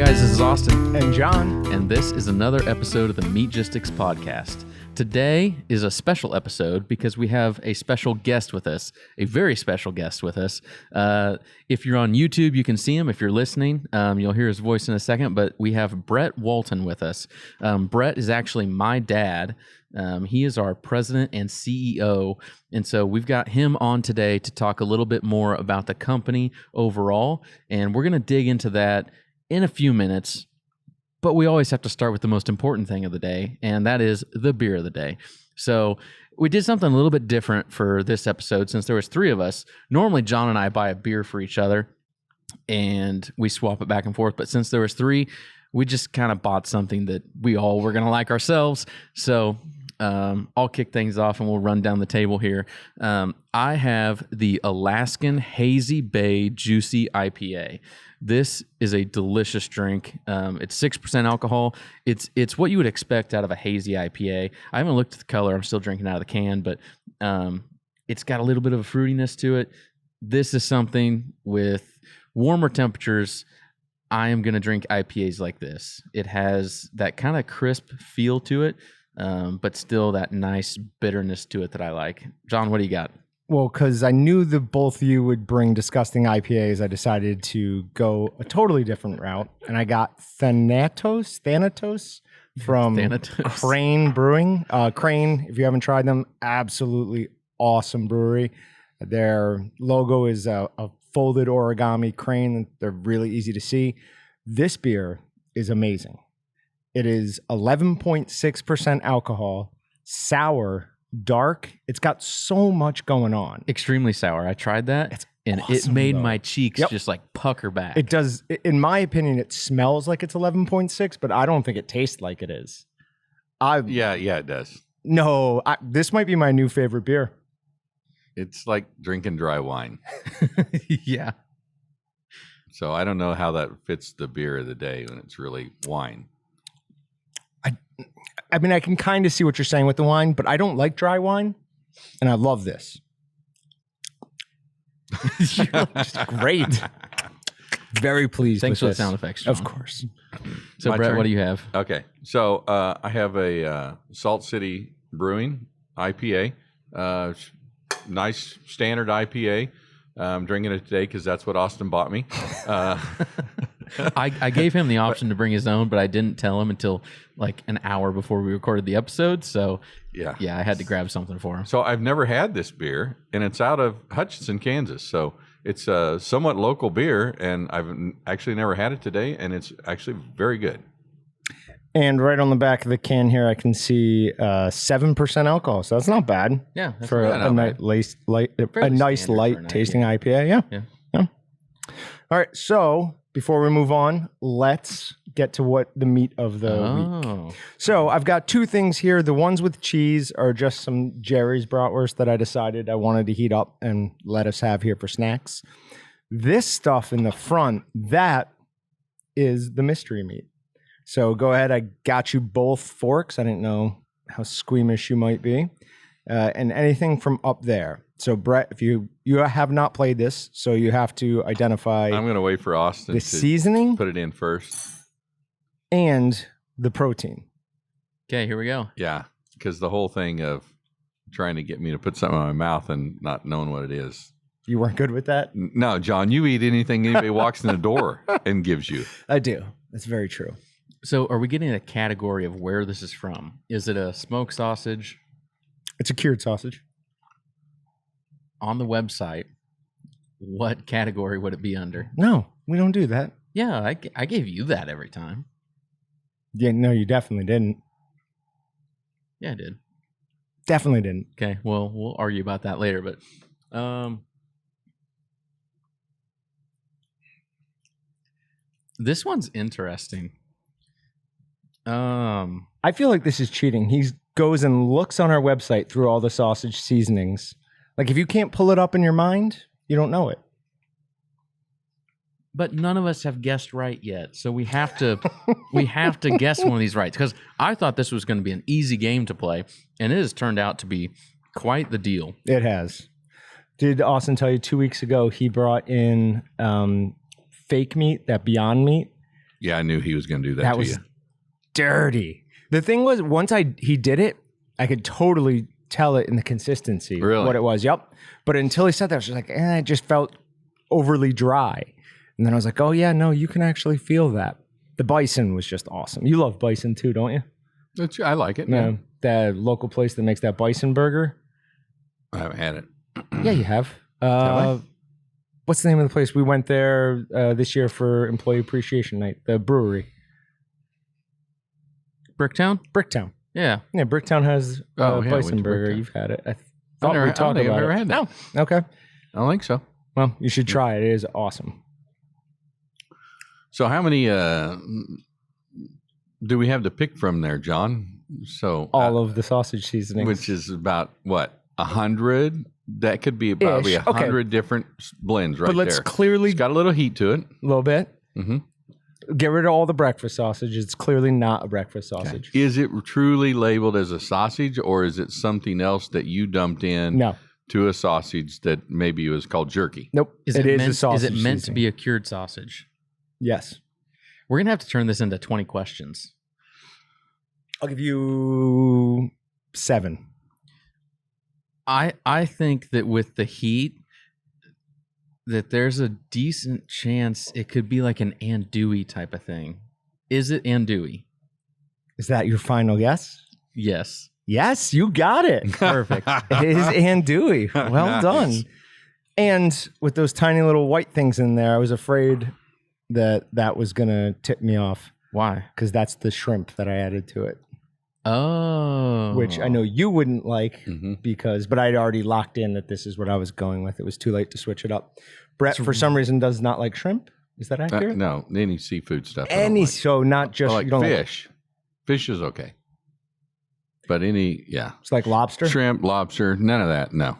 guys, this is Austin. And John. And this is another episode of the Meatgistics podcast. Today is a special episode because we have a special guest with us, a very special guest with us. If you're on YouTube, you can see him. If you're listening, you'll hear his voice in a second, but we have Brett Walton with us. Brett is actually my dad. He is our president and CEO. And so we've got him on today to talk a little bit more about the company overall. And we're going to dig into that in a few minutes. But we always have to start with the most important thing of the day, and that is the beer of the day. So we did something a little bit different for this episode since there was three of us. Normally, John and I buy a beer for each other, and we swap it back and forth. But since there was three, we just kind of bought something that we all were going to like ourselves. So I'll kick things off, and we'll run down the table here. I have the Alaskan Hazy Bay Juicy IPA. This is a delicious drink. It's 6% alcohol. It's what you would expect out of a hazy IPA. I haven't looked at the color. I'm still drinking out of the can, but it's got a little bit of a fruitiness to it. This is something with warmer temperatures. I am going to drink IPAs like this. It has that kind of crisp feel to it, but still that nice bitterness to it that I like. John, what do you got? Well, because I knew that both of you would bring disgusting IPAs, I decided to go a totally different route. And I got Thanatos from Crane Brewing. Crane, if you haven't tried them, absolutely awesome brewery. Their logo is a folded origami crane. They're really easy to see. This beer is amazing. It is 11.6% alcohol, sour, dark. It's got so much going on. Extremely sour. I tried that, and awesome, it made my cheeks just like pucker back. It does. In my opinion, it smells like it's 11.6, but I don't think it tastes like it is. Yeah, it does. No, this might be my new favorite beer. It's like drinking dry wine. Yeah. So I don't know how that fits the beer of the day when it's really wine. I mean, I can kind of see what you're saying with the wine, but I don't like dry wine, and I love this. Just great. Very pleased. Thanks with for this. the sound effects, John. Of course. So, Brett, what do you have? Okay, so I have a Salt City Brewing IPA, nice standard IPA. I'm drinking it today because that's what Austin bought me. I gave him the option to bring his own, but I didn't tell him until like an hour before we recorded the episode. So yeah, I had to grab something for him. So I've never had this beer, and it's out of Hutchinson, Kansas. So it's a somewhat local beer, and I've actually never had it today, and it's actually very good. And right on the back of the can here, I can see 7% alcohol. So that's not bad. Yeah, that's for a nice light tasting IPA. Yeah. All right. So before we move on, let's get to what the meat of the week. So I've got two things here. The ones with cheese are just some Jerry's bratwurst that I decided I wanted to heat up and let us have here for snacks. This stuff in the front, that is the mystery meat. So go ahead. I got you both forks. I didn't know how squeamish you might be. And anything from up there. So Brett, if you have not played this, so you have to identify. I'm going to wait for Austin the to seasoning, put it in first, and the protein. Okay, here we go. Yeah, because the whole thing of trying to get me to put something in my mouth and not knowing what it is. You weren't good with that? No, John, you eat anything anybody walks in the door and gives you. I do. That's very true. So are we getting a category of where this is from? Is it a smoked sausage? It's a cured sausage. On the website, what category would it be under? No, we don't do that. Yeah, I gave you that every time. Yeah, no, you definitely didn't. Yeah, I did. Definitely didn't. Okay, well, we'll argue about that later, but this one's interesting. I feel like this is cheating. He goes and looks on our website through all the sausage seasonings. Like, if you can't pull it up in your mind, you don't know it. But none of us have guessed right yet, so we have to guess one of these right. Because I thought this was going to be an easy game to play, and it has turned out to be quite the deal. It has. Did Austin tell you 2 weeks ago he brought in fake meat, that Beyond Meat? Yeah, I knew he was going to do that. That to was you. dirty. The thing was, once he did it, I could totally tell it in the consistency. Really? What it was. Yep. But until he said that, I was just like, it just felt overly dry. And then I was like, oh yeah, no, you can actually feel that. The bison was just awesome. You love bison too, don't you? I like it. Yeah. That local place that makes that bison burger. I haven't had it. Yeah, you have. What's the name of the place? We went there this year for Employee Appreciation Night. The brewery. Bricktown? Bricktown. Yeah. Yeah, Bricktown has bison burger. Bricktown. You've had it. I I've never, we talked I've about never it. had that. No. Okay. I don't think so. Well, you should try it. It is awesome. So how many do we have to pick from there, John? So All of the sausage seasonings. which is about what 100. That could be probably Ish. Okay. 100 different blends right but let's there. clearly, It's got a little heat to it. a little bit. Mhm. Get rid of all the breakfast sausage. It's clearly not a breakfast sausage. Is it truly labeled as a sausage, or is it something else that you dumped in No. to a sausage that maybe was called jerky? Nope. Is it is meant, a sausage. Is it meant to seasoning. be a cured sausage? Yes. We're going to have to turn this into 20 questions. I'll give you 7. I think that with the heat, that there's a decent chance it could be like an andouille type of thing. Is it andouille? Is that your final guess? Yes. Yes, you got it. Perfect. It is andouille. Well Nice. done. And with those tiny little white things in there, I was afraid that was going to tip me off Why? because that's the shrimp that I added to it, Oh. which I know you wouldn't like Mhm. but I'd already locked in that this is what I was going with. It was too late to switch it up. Brett, for some reason, does not like shrimp. Is that accurate? No, any seafood stuff. I don't Any, like. so not just I like you don't fish. Fish is okay, but it's like lobster. shrimp, lobster, none of that. No.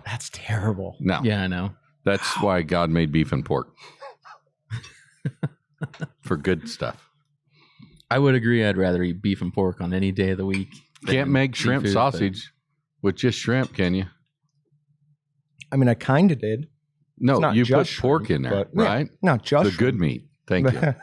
That's terrible. Yeah, I know. That's why God made beef and pork for good stuff. I would agree. I'd rather eat beef and pork on any day of the week. Can't than make shrimp seafood, but- sausage with just shrimp, can you? I mean, I kind of did. It's No, not you put just pork shrimp, in there, but- yeah, right? not just The shrimp. good meat. Thank you.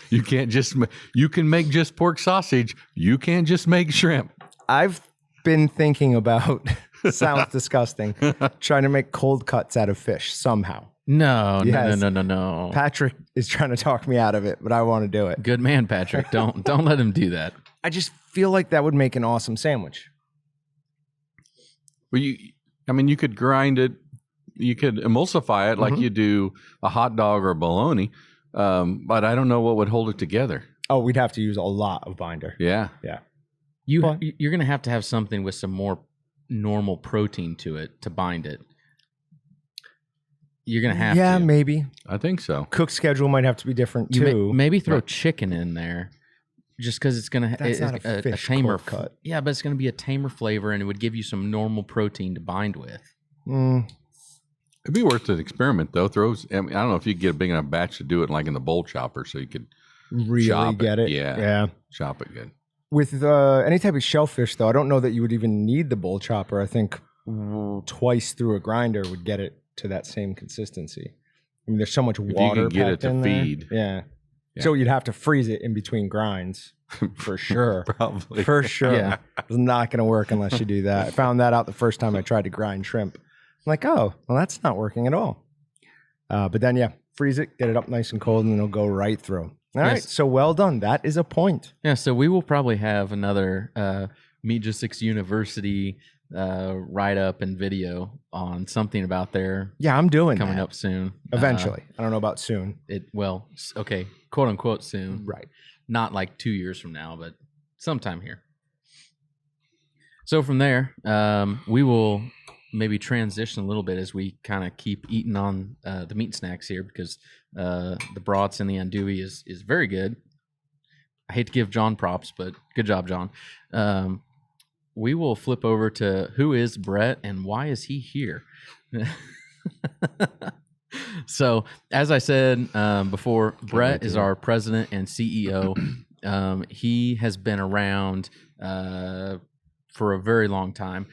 You can't just. You can make just pork sausage. You can't just make shrimp. I've been thinking about, sounds disgusting, trying to make cold cuts out of fish somehow. No, Yes. no. Patrick is trying to talk me out of it, but I want to do it. Good man, Patrick. Don't let him do that. I just feel like that would make an awesome sandwich. Well, you could grind it. You could emulsify it like Mhm. you do a hot dog or bologna. But I don't know what would hold it together. Oh, we'd have to use a lot of binder. Yeah. You're going to have something with some more normal protein to it to bind it. You're going to have Yeah, to. maybe. I think so. Cook schedule might have to be different You too. maybe throw chicken in there, just because it's going to That's not a fish tamer cold cut. Yeah, but it's going to be a tamer flavor, and it would give you some normal protein to bind with. It'd be worth an experiment, though. I don't know if you could get a big enough batch to do it like in the bowl chopper, so you could Really chop get it. Yeah. chop it good. With any type of shellfish, though, I don't know that you would even need the bowl chopper. I think twice through a grinder would get it to that same consistency. I mean, there's so much you water. could get it packed to in there. feed. Yeah. Yeah. So you'd have to freeze it in between grinds for sure. Probably. For sure. Yeah. It's not going to work unless you do that. I found that out the first time I tried to grind shrimp. I'm like, oh, well, that's not working at all. But then, yeah, freeze it, get it up nice and cold, and it'll go right through. All right. Yes. So well done. That is a point. Yeah, so we will probably have another Meatgistics University write-up and video on something about there Yeah, I'm doing coming that. up soon. Eventually. I don't know about soon. Okay, quote unquote soon. Right. Not like 2 years from now, but sometime here. So from there, we will maybe transition a little bit as we kind of keep eating on the meat snacks here, because the brats and the andouille is very good. I hate to give John props, but good job, John. We will flip over to who is Brett and why is he here? So, as I said before, Brett is our president and CEO. He has been around for a very long time.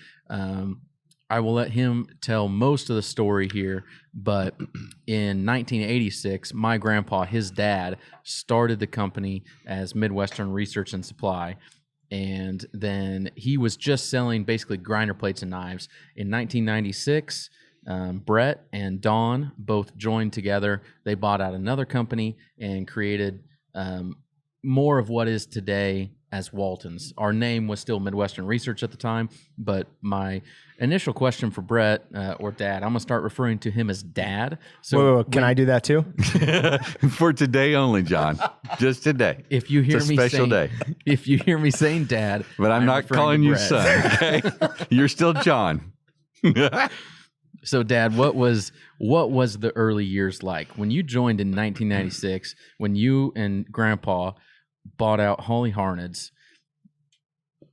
I will let him tell most of the story here, but in 1986, my grandpa, his dad, started the company as Midwestern Research and Supply, and then he was just selling basically grinder plates and knives. In 1996, Brett and Don both joined together. They bought out another company and created more of what is today as Waltons. Our name was still Midwestern Research at the time, but my initial question for Brett, or Dad, I'm going to start referring to him as Dad. So can I do that too? For today only, John. Just today. If you hear it's a me special saying, day. If you hear me saying Dad, but I'm not calling you son, okay? You're still John. So, Dad, what was the early years like when you joined in 1996? When you and Grandpa bought out Hawley Harneds,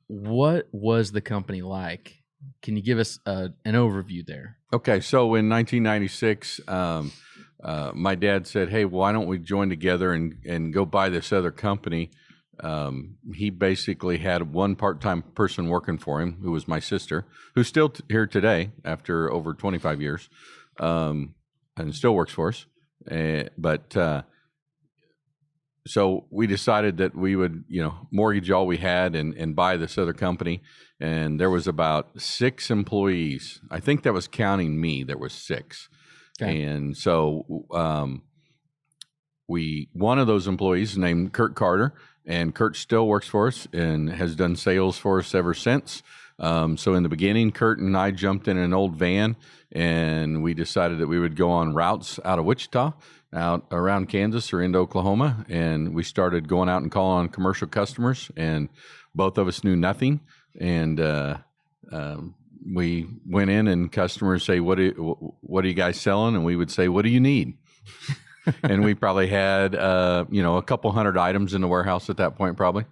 what was the company like? Can you give us an overview there? Okay, so in 1996, my dad said, "Hey, why don't we join together and go buy this other company?" He basically had one part-time person working for him, who was my sister, who's still here today after over 25 years, and still works for us. So we decided that we would, mortgage all we had and buy this other company. And there was about 6 employees. I think that was counting me. There was 6. Okay. And so one of those employees is named Kurt Carter, and Kurt still works for us and has done sales for us ever since. So in the beginning, Kurt and I jumped in an old van, and we decided that we would go on routes out of Wichita, out around Kansas or into Oklahoma, and we started going out and calling on commercial customers, and both of us knew nothing. And we went in, and customers say, what are you guys selling? And we would say, what do you need? And we probably had, a couple hundred items in the warehouse at that point, probably,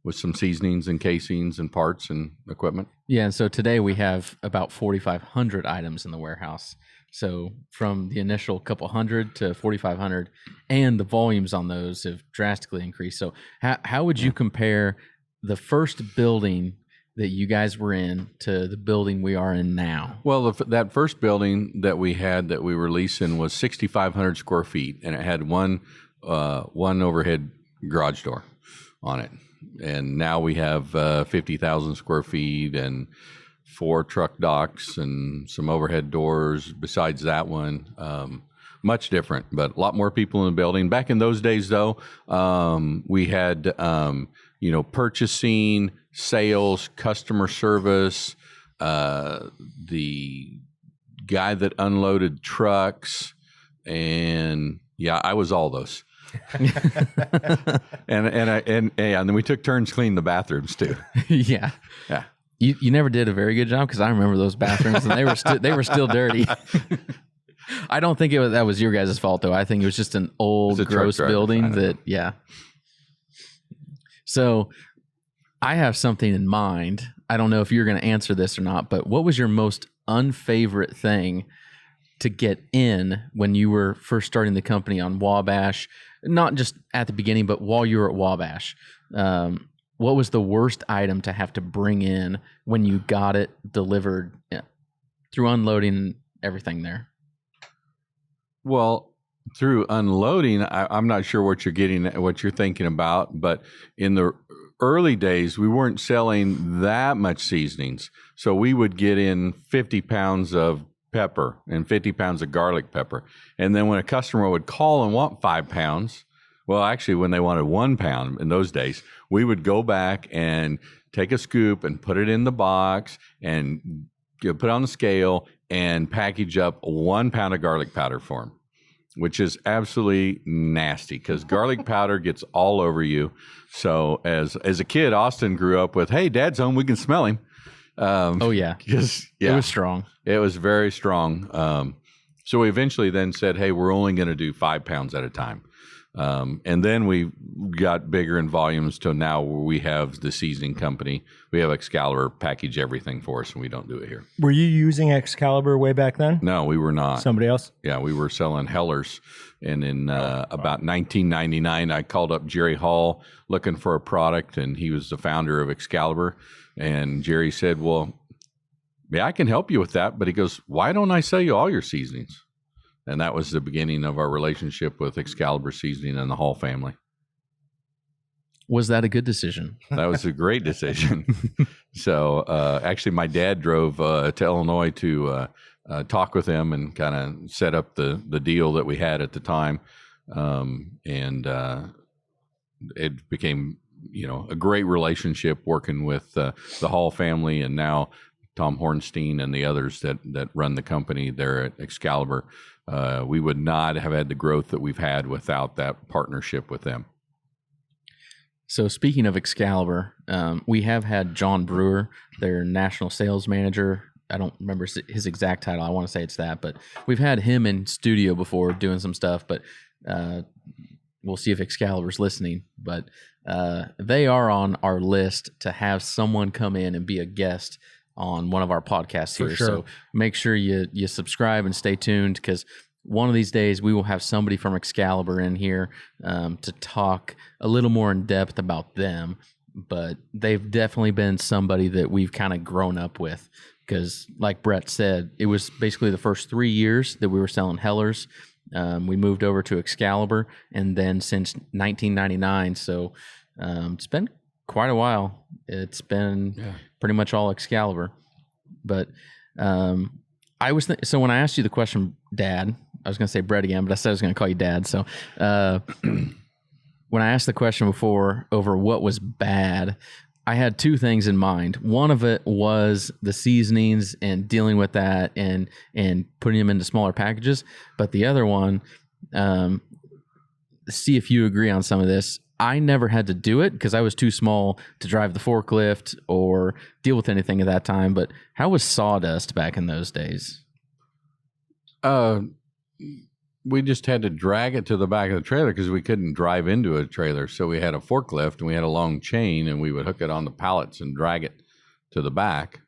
with some seasonings and casings and parts and equipment. Yeah, and so today we have about 4,500 items in the warehouse. So from the initial couple hundred to 4,500, and the volumes on those have drastically increased. So how would you compare the first building that you guys were in to the building we are in now? Well, that first building that we had that we were leasing was 6,500 square feet, and it had one overhead garage door on it. And now we have 50,000 square feet and 4 truck docks and some overhead doors besides that one. Much different, but a lot more people in the building. Back in those days, though, we had purchasing, sales, customer service, the guy that unloaded trucks, and I was all those. and then we took turns cleaning the bathrooms too. Yeah. You never did a very good job, because I remember those bathrooms and they were still dirty. I don't think that was your guys' fault, though. I think it was just an old, gross building that. So I have something in mind. I don't know if you're going to answer this or not, but what was your most unfavorite thing to get in when you were first starting the company on Wabash? Not just at the beginning, but while you were at Wabash. What was the worst item to have to bring in when you got it delivered through unloading and everything there? Well, through unloading, I'm not sure what you're thinking about, but in the early days, we weren't selling that much seasonings. So we would get in 50 pounds of pepper and 50 pounds of garlic pepper. And then when a customer would call and want 5 pounds, well, actually, when they wanted 1 pound in those days, we would go back and take a scoop and put it in the box and put it on the scale and package up 1 pound of garlic powder for them, which is absolutely nasty because garlic powder gets all over you. So as a kid, Austin grew up with, hey, Dad's home, we can smell him. Oh, yeah. It was strong. It was very strong. So we eventually then said, hey, we're only going to do 5 pounds at a time. And then we got bigger in volumes to now where we have the seasoning company. We have Excalibur package everything for us, and we don't do it here. Were you using Excalibur way back then? No, we were not. Somebody else? Yeah, we were selling Hellers. And in about 1999, I called up Jerry Hall looking for a product, and he was the founder of Excalibur. And Jerry said, well, yeah, I can help you with that. But he goes, why don't I sell you all your seasonings? And that was the beginning of our relationship with Excalibur Seasoning and the Hall family. Was that a good decision? That was a great decision. So actually, my dad drove to Illinois to talk with him and kind of set up the deal that we had at the time. And it became, a great relationship working with the Hall family, and now Tom Hornstein and the others that run the company there at Excalibur. We would not have had the growth that we've had without that partnership with them. So speaking of Excalibur, we have had John Brewer, their national sales manager. I don't remember his exact title. I want to say it's that, but we've had him in studio before doing some stuff, but we'll see if Excalibur's listening. But they are on our list to have someone come in and be a guest on one of our podcasts here. Sure. So make sure you subscribe and stay tuned, because one of these days we will have somebody from Excalibur in here to talk a little more in depth about them. But they've definitely been somebody that we've kind of grown up with, because like Brett said, it was basically the first 3 years that we were selling Hellers. We moved over to Excalibur, and then since 1999, so it's been quite a while. It's been pretty much all Excalibur. But I was so when I asked you the question, Dad, I was going to say Brett again, but I said I was going to call you Dad. So when I asked the question before over what was bad, I had two things in mind. One of it was the seasonings and dealing with that and putting them into smaller packages. But the other one, see if you agree on some of this. I never had to do it because I was too small to drive the forklift or deal with anything at that time. But how was sawdust back in those days? We just had to drag it to the back of the trailer because we couldn't drive into a trailer. So we had a forklift and we had a long chain, and we would hook it on the pallets and drag it to the back.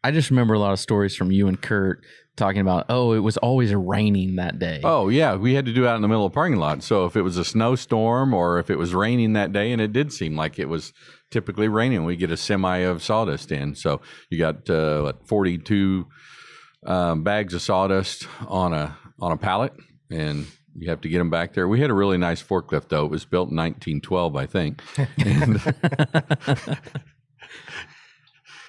I just remember a lot of stories from you and Kurt talking about, it was always raining that day. Oh, yeah. We had to do it out in the middle of the parking lot. So if it was a snowstorm or if it was raining that day, and it did seem like it was typically raining, we get a semi of sawdust in. So you got 42 bags of sawdust on a pallet, and you have to get them back there. We had a really nice forklift, though. It was built in 1912, I think. And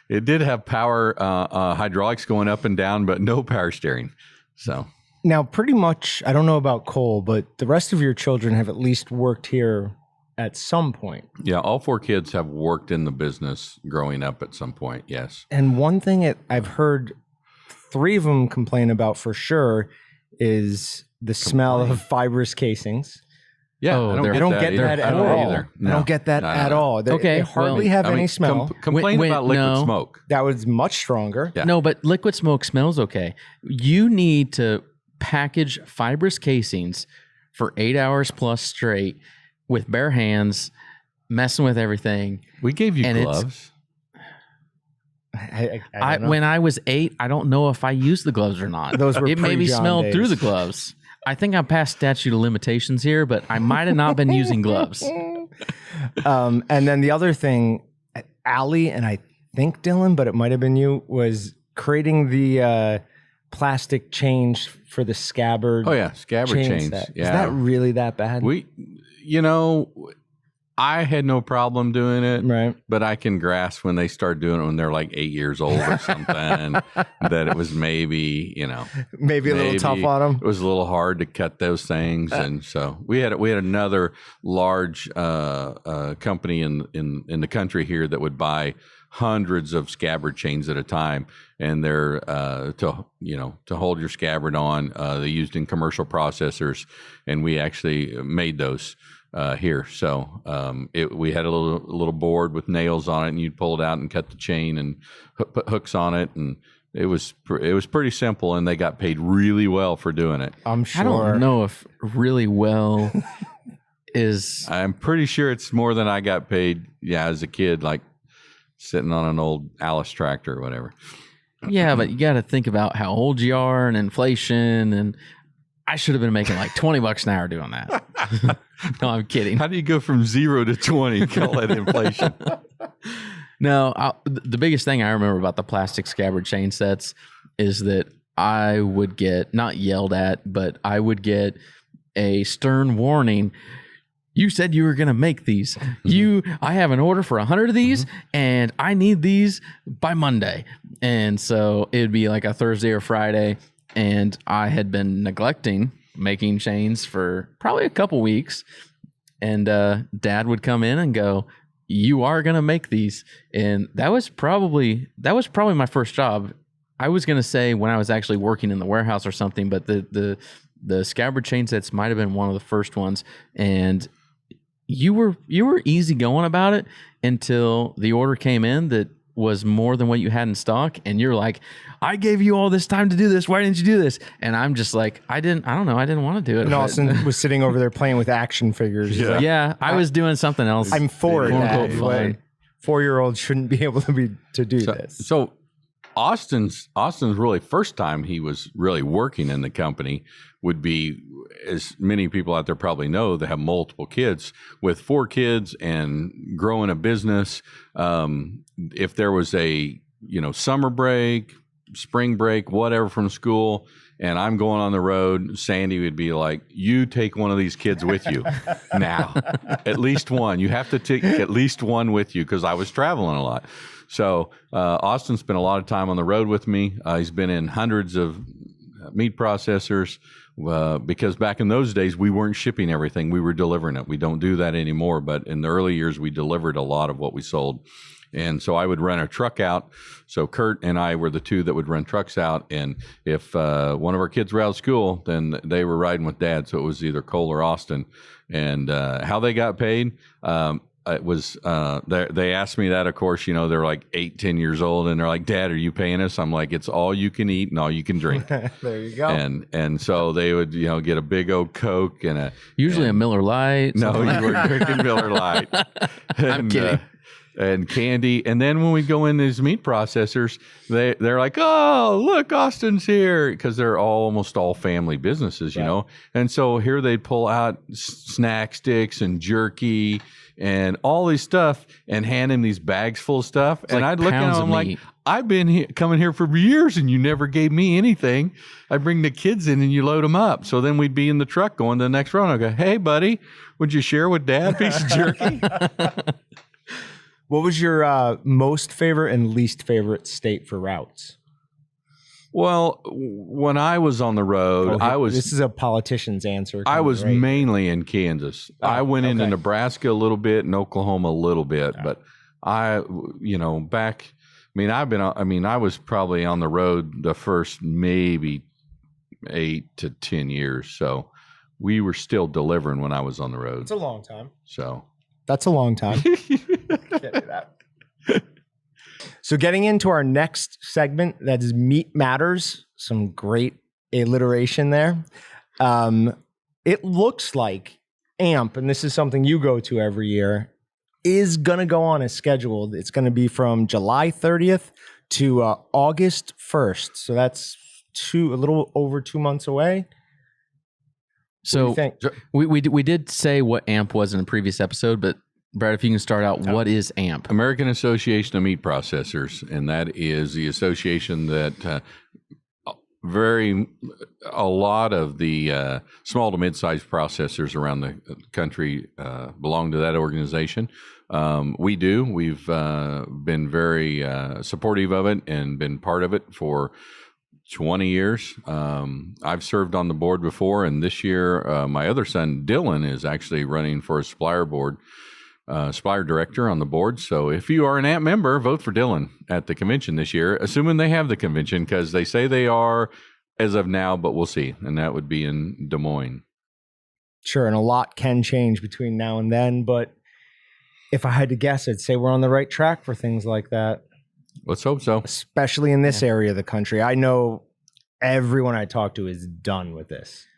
it did have power hydraulics going up and down, but no power steering. So now, pretty much, I don't know about Cole, but the rest of your children have at least worked here at some point. Yeah, all four kids have worked in the business growing up at some point, yes. And one thing I've heard three of them complain about for sure is the smell of fibrous casings. Yeah, I don't get that at all. Either. No. I don't get that at all. They hardly have any smell. Complain about liquid smoke. That was much stronger. Yeah. No, but liquid smoke smells okay. You need to package fibrous casings for 8 hours plus straight with bare hands, messing with everything. We gave you gloves. When I was 8, I don't know if I used the gloves or not. Those were it maybe smelled days. Through the gloves. I think I'm past statute of limitations here, but I might have not been using gloves. And then the other thing, Allie and I think Dylan, but it might have been you, was creating the plastic chains for the scabbard. Oh yeah, scabbard chains. Is that really that bad? I had no problem doing it, right? But I can grasp when they start doing it when they're like 8 years old or something, that it was maybe a little tough on them. It was a little hard to cut those things, and so we had another large company in the country here that would buy hundreds of scabbard chains at a time, and they're to hold your scabbard on. They used in commercial processors, and we actually made those. Here, so we had a little board with nails on it, and you'd pull it out and cut the chain and put hooks on it, and it was pretty simple, and they got paid really well for doing it. I'm sure. I don't know if really well is. I'm pretty sure it's more than I got paid. Yeah, as a kid, like sitting on an old Alice tractor or whatever. Yeah, but you got to think about how old you are and inflation, and I should have been making like $20 an hour doing that. No, I'm kidding. How do you go from 0 to 20? Call that inflation. No, the biggest thing I remember about the plastic scabbard chain sets is that I would get, not yelled at, but I would get a stern warning. You said you were going to make these. I have an order for 100 of these, and I need these by Monday. And so it'd be like a Thursday or Friday, and I had been neglecting making chains for probably a couple weeks. And Dad would come in and go, "You are going to make these." And that was probably my first job. I was going to say when I was actually working in the warehouse or something, but the scabbard chain sets might have been one of the first ones. And you were easy going about it until the order came in that was more than what you had in stock, and you're like, "I gave you all this time to do this. Why didn't you do this?" And I'm just like, I didn't want to do it. And Austin was sitting over there playing with action figures. Yeah, I was doing something else. I'm for that. 4-year-olds shouldn't be able to do this. So Austin's really first time he was really working in the company would be, as many people out there probably know, that have multiple kids. With 4 kids and growing a business, if there was a summer break, spring break, whatever from school, and I'm going on the road, Sandy would be like, "You take one of these kids with you now, at least one. You have to take at least one with you," because I was traveling a lot. So Austin spent a lot of time on the road with me. He's been in hundreds of meat processors because back in those days, we weren't shipping everything. We were delivering it. We don't do that anymore. But in the early years, we delivered a lot of what we sold. And so I would run a truck out. So Kurt and I were the two that would run trucks out. And if one of our kids were out of school, then they were riding with Dad. So it was either Cole or Austin. And how they got paid, it was they asked me that. Of course, they're like 8-10 years old, and they're like, "Dad, are you paying us?" I'm like, "It's all you can eat and all you can drink." There you go. And so they would get a big old Coke and a Miller Lite. No, you were drinking Miller Lite. I'm kidding. And candy. And then when we go in these meat processors, they're like, "Oh, look, Austin's here," because they're almost all family businesses, you know. And so here they'd pull out snack sticks and jerky and all this stuff and hand him these bags full of stuff. It's and I'd look at him like, "I've been coming here for years and you never gave me anything. I bring the kids in and you load them up." So then we'd be in the truck going to the next round. I go, "Hey, buddy, would you share with Dad a piece of jerky?" What was your most favorite and least favorite state for routes? Well, when I was on the road, This is a politician's answer. I was mainly in Kansas. I went into Nebraska a little bit and Oklahoma a little bit, but I was probably on the road the first maybe 8 to 10 years. So we were still delivering when I was on the road. It's a long time. So that's a long time. So getting into our next segment, that is Meat Matters. Some great alliteration there. It looks like AMP, and this is something you go to every year, is going to go on as scheduled. It's going to be from July 30th to August 1st. So that's a little over 2 months away. So we did say what AMP was in a previous episode, but Brad, if you can start out, what is AMP? American Association of Meat Processors, and that is the association that a lot of the small to mid-sized processors around the country belong to that organization. We've been very supportive of it and been part of it for 20 years. I've served on the board before, and this year my other son, Dylan, is actually running for a supplier board. Supplier director on the board. So if you are an AMP member, vote for Dylan at the convention this year, assuming they have the convention, because they say they are as of now, but we'll see. And that would be in Des Moines. Sure. And a lot can change between now and then. But if I had to guess, I'd say we're on the right track for things like that. Let's hope so. Especially in this area of the country. I know everyone I talk to is done with this.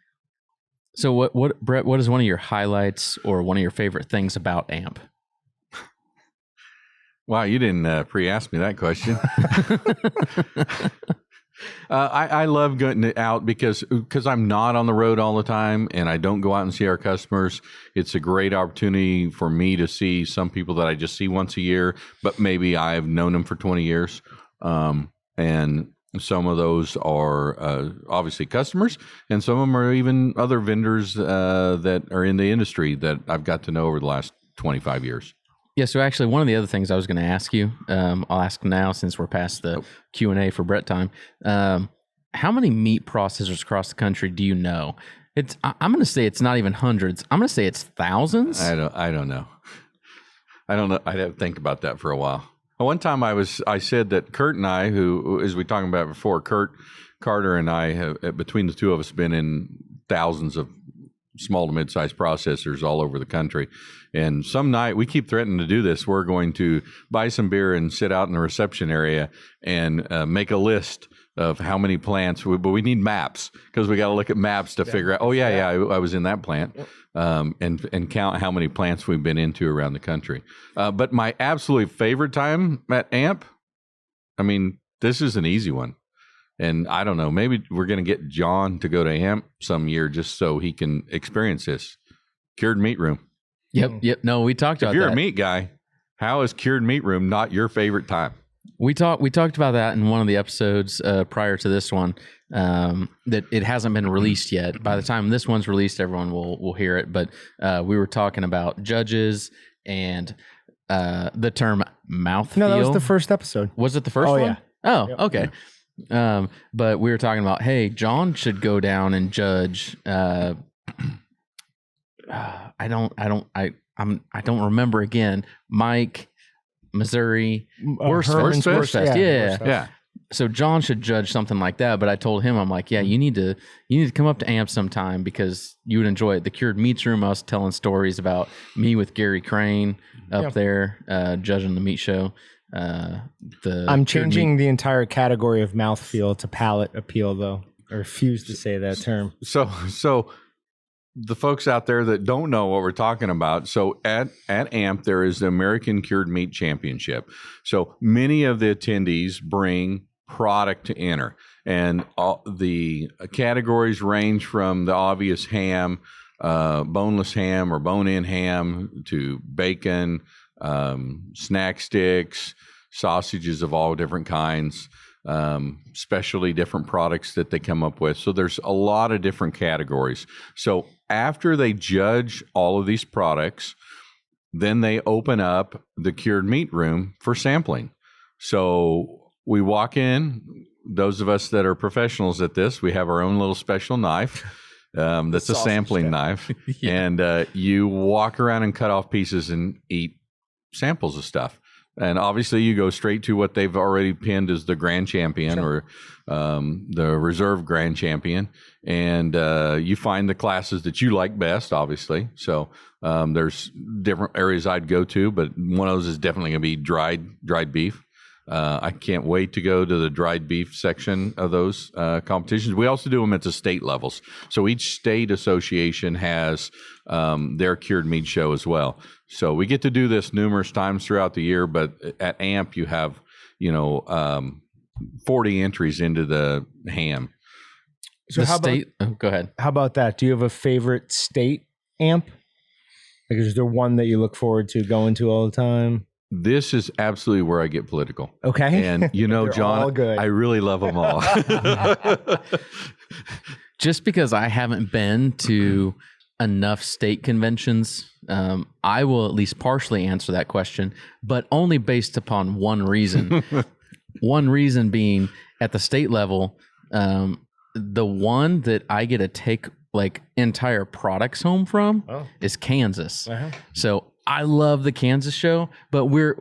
So what Brett, what is one of your highlights or one of your favorite things about AMP? Wow, you didn't pre-ask me that question. I love getting out because I'm not on the road all the time and I don't go out and see our customers. It's a great opportunity for me to see some people that I just see once a year, but maybe I've known them for 20 years. And some of those are obviously customers, and some of them are even other vendors that are in the industry that I've got to know over the last 25 years. Yeah, so actually one of the other things I was going to ask you, I'll ask now since we're past the Q&A for Brett time. How many meat processors across the country do you know? I'm going to say it's not even hundreds. I'm going to say it's thousands. I don't know. I don't know. I'd have to think about that for a while. One time I said that Kurt and I, who, as we talked about before, Kurt Carter and I have, between the two of us, been in thousands of small to mid-sized processors all over the country. And some night, we keep threatening to do this. We're going to buy some beer and sit out in the reception area and make a list of how many plants, but we need maps because we got to look at maps to figure out, I was in that plant. And count how many plants we've been into around the country. But my absolute favorite time at AMP, I mean, this is an easy one. And I don't know, maybe we're going to get John to go to AMP some year just so he can experience this. Cured Meat Room. Yep. No, we talked about that. If you're a meat guy, how is Cured Meat Room not your favorite time? We talked about that in one of the episodes prior to this one. That it hasn't been released yet. By the time this one's released, everyone will hear it. But we were talking about judges and the term mouthfeel. No, that was the first episode. Was it the first one? Yeah. Oh, yep. Okay. But we were talking about, hey, John should go down and judge. I don't remember again. Mike, Missouri, Wurstfest. Yeah. So John should judge something like that, but I told him, I'm like, yeah, you need to come up to AMP sometime because you would enjoy it. The Cured Meats Room, I was telling stories about me with Gary Crane up there judging the meat show. I'm changing the entire category of mouthfeel to palate appeal, though. I refuse to say that term. So the folks out there that don't know what we're talking about, so at AMP, there is the American Cured Meat Championship. So many of the attendees bring product to enter. And all the categories range from the obvious ham, boneless ham or bone-in ham, to bacon, snack sticks, sausages of all different kinds, specialty different products that they come up with. So there's a lot of different categories. So after they judge all of these products, then they open up the Cured Meat Room for sampling. So we walk in, those of us that are professionals at this, we have our own little special knife. That's a sampling knife. And you walk around and cut off pieces and eat samples of stuff. And obviously you go straight to what they've already pinned as the grand champion or the reserve grand champion. And you find the classes that you like best, obviously. So there's different areas I'd go to, but one of those is definitely going to be dried beef. I can't wait to go to the dried beef section of those competitions. We also do them at the state levels. So each state association has their cured meat show as well. So we get to do this numerous times throughout the year, but at AMP you have, 40 entries into the ham. So go ahead. How about that? Do you have a favorite state AMP? Like, is there one that you look forward to going to all the time? This is absolutely where I get political. Okay. And John, I really love them all. Just because I haven't been to enough state conventions, I will at least partially answer that question, but only based upon one reason. One reason being at the state level, the one that I get to take like entire products home from is Kansas. Uh-huh. So I love the Kansas show, but we're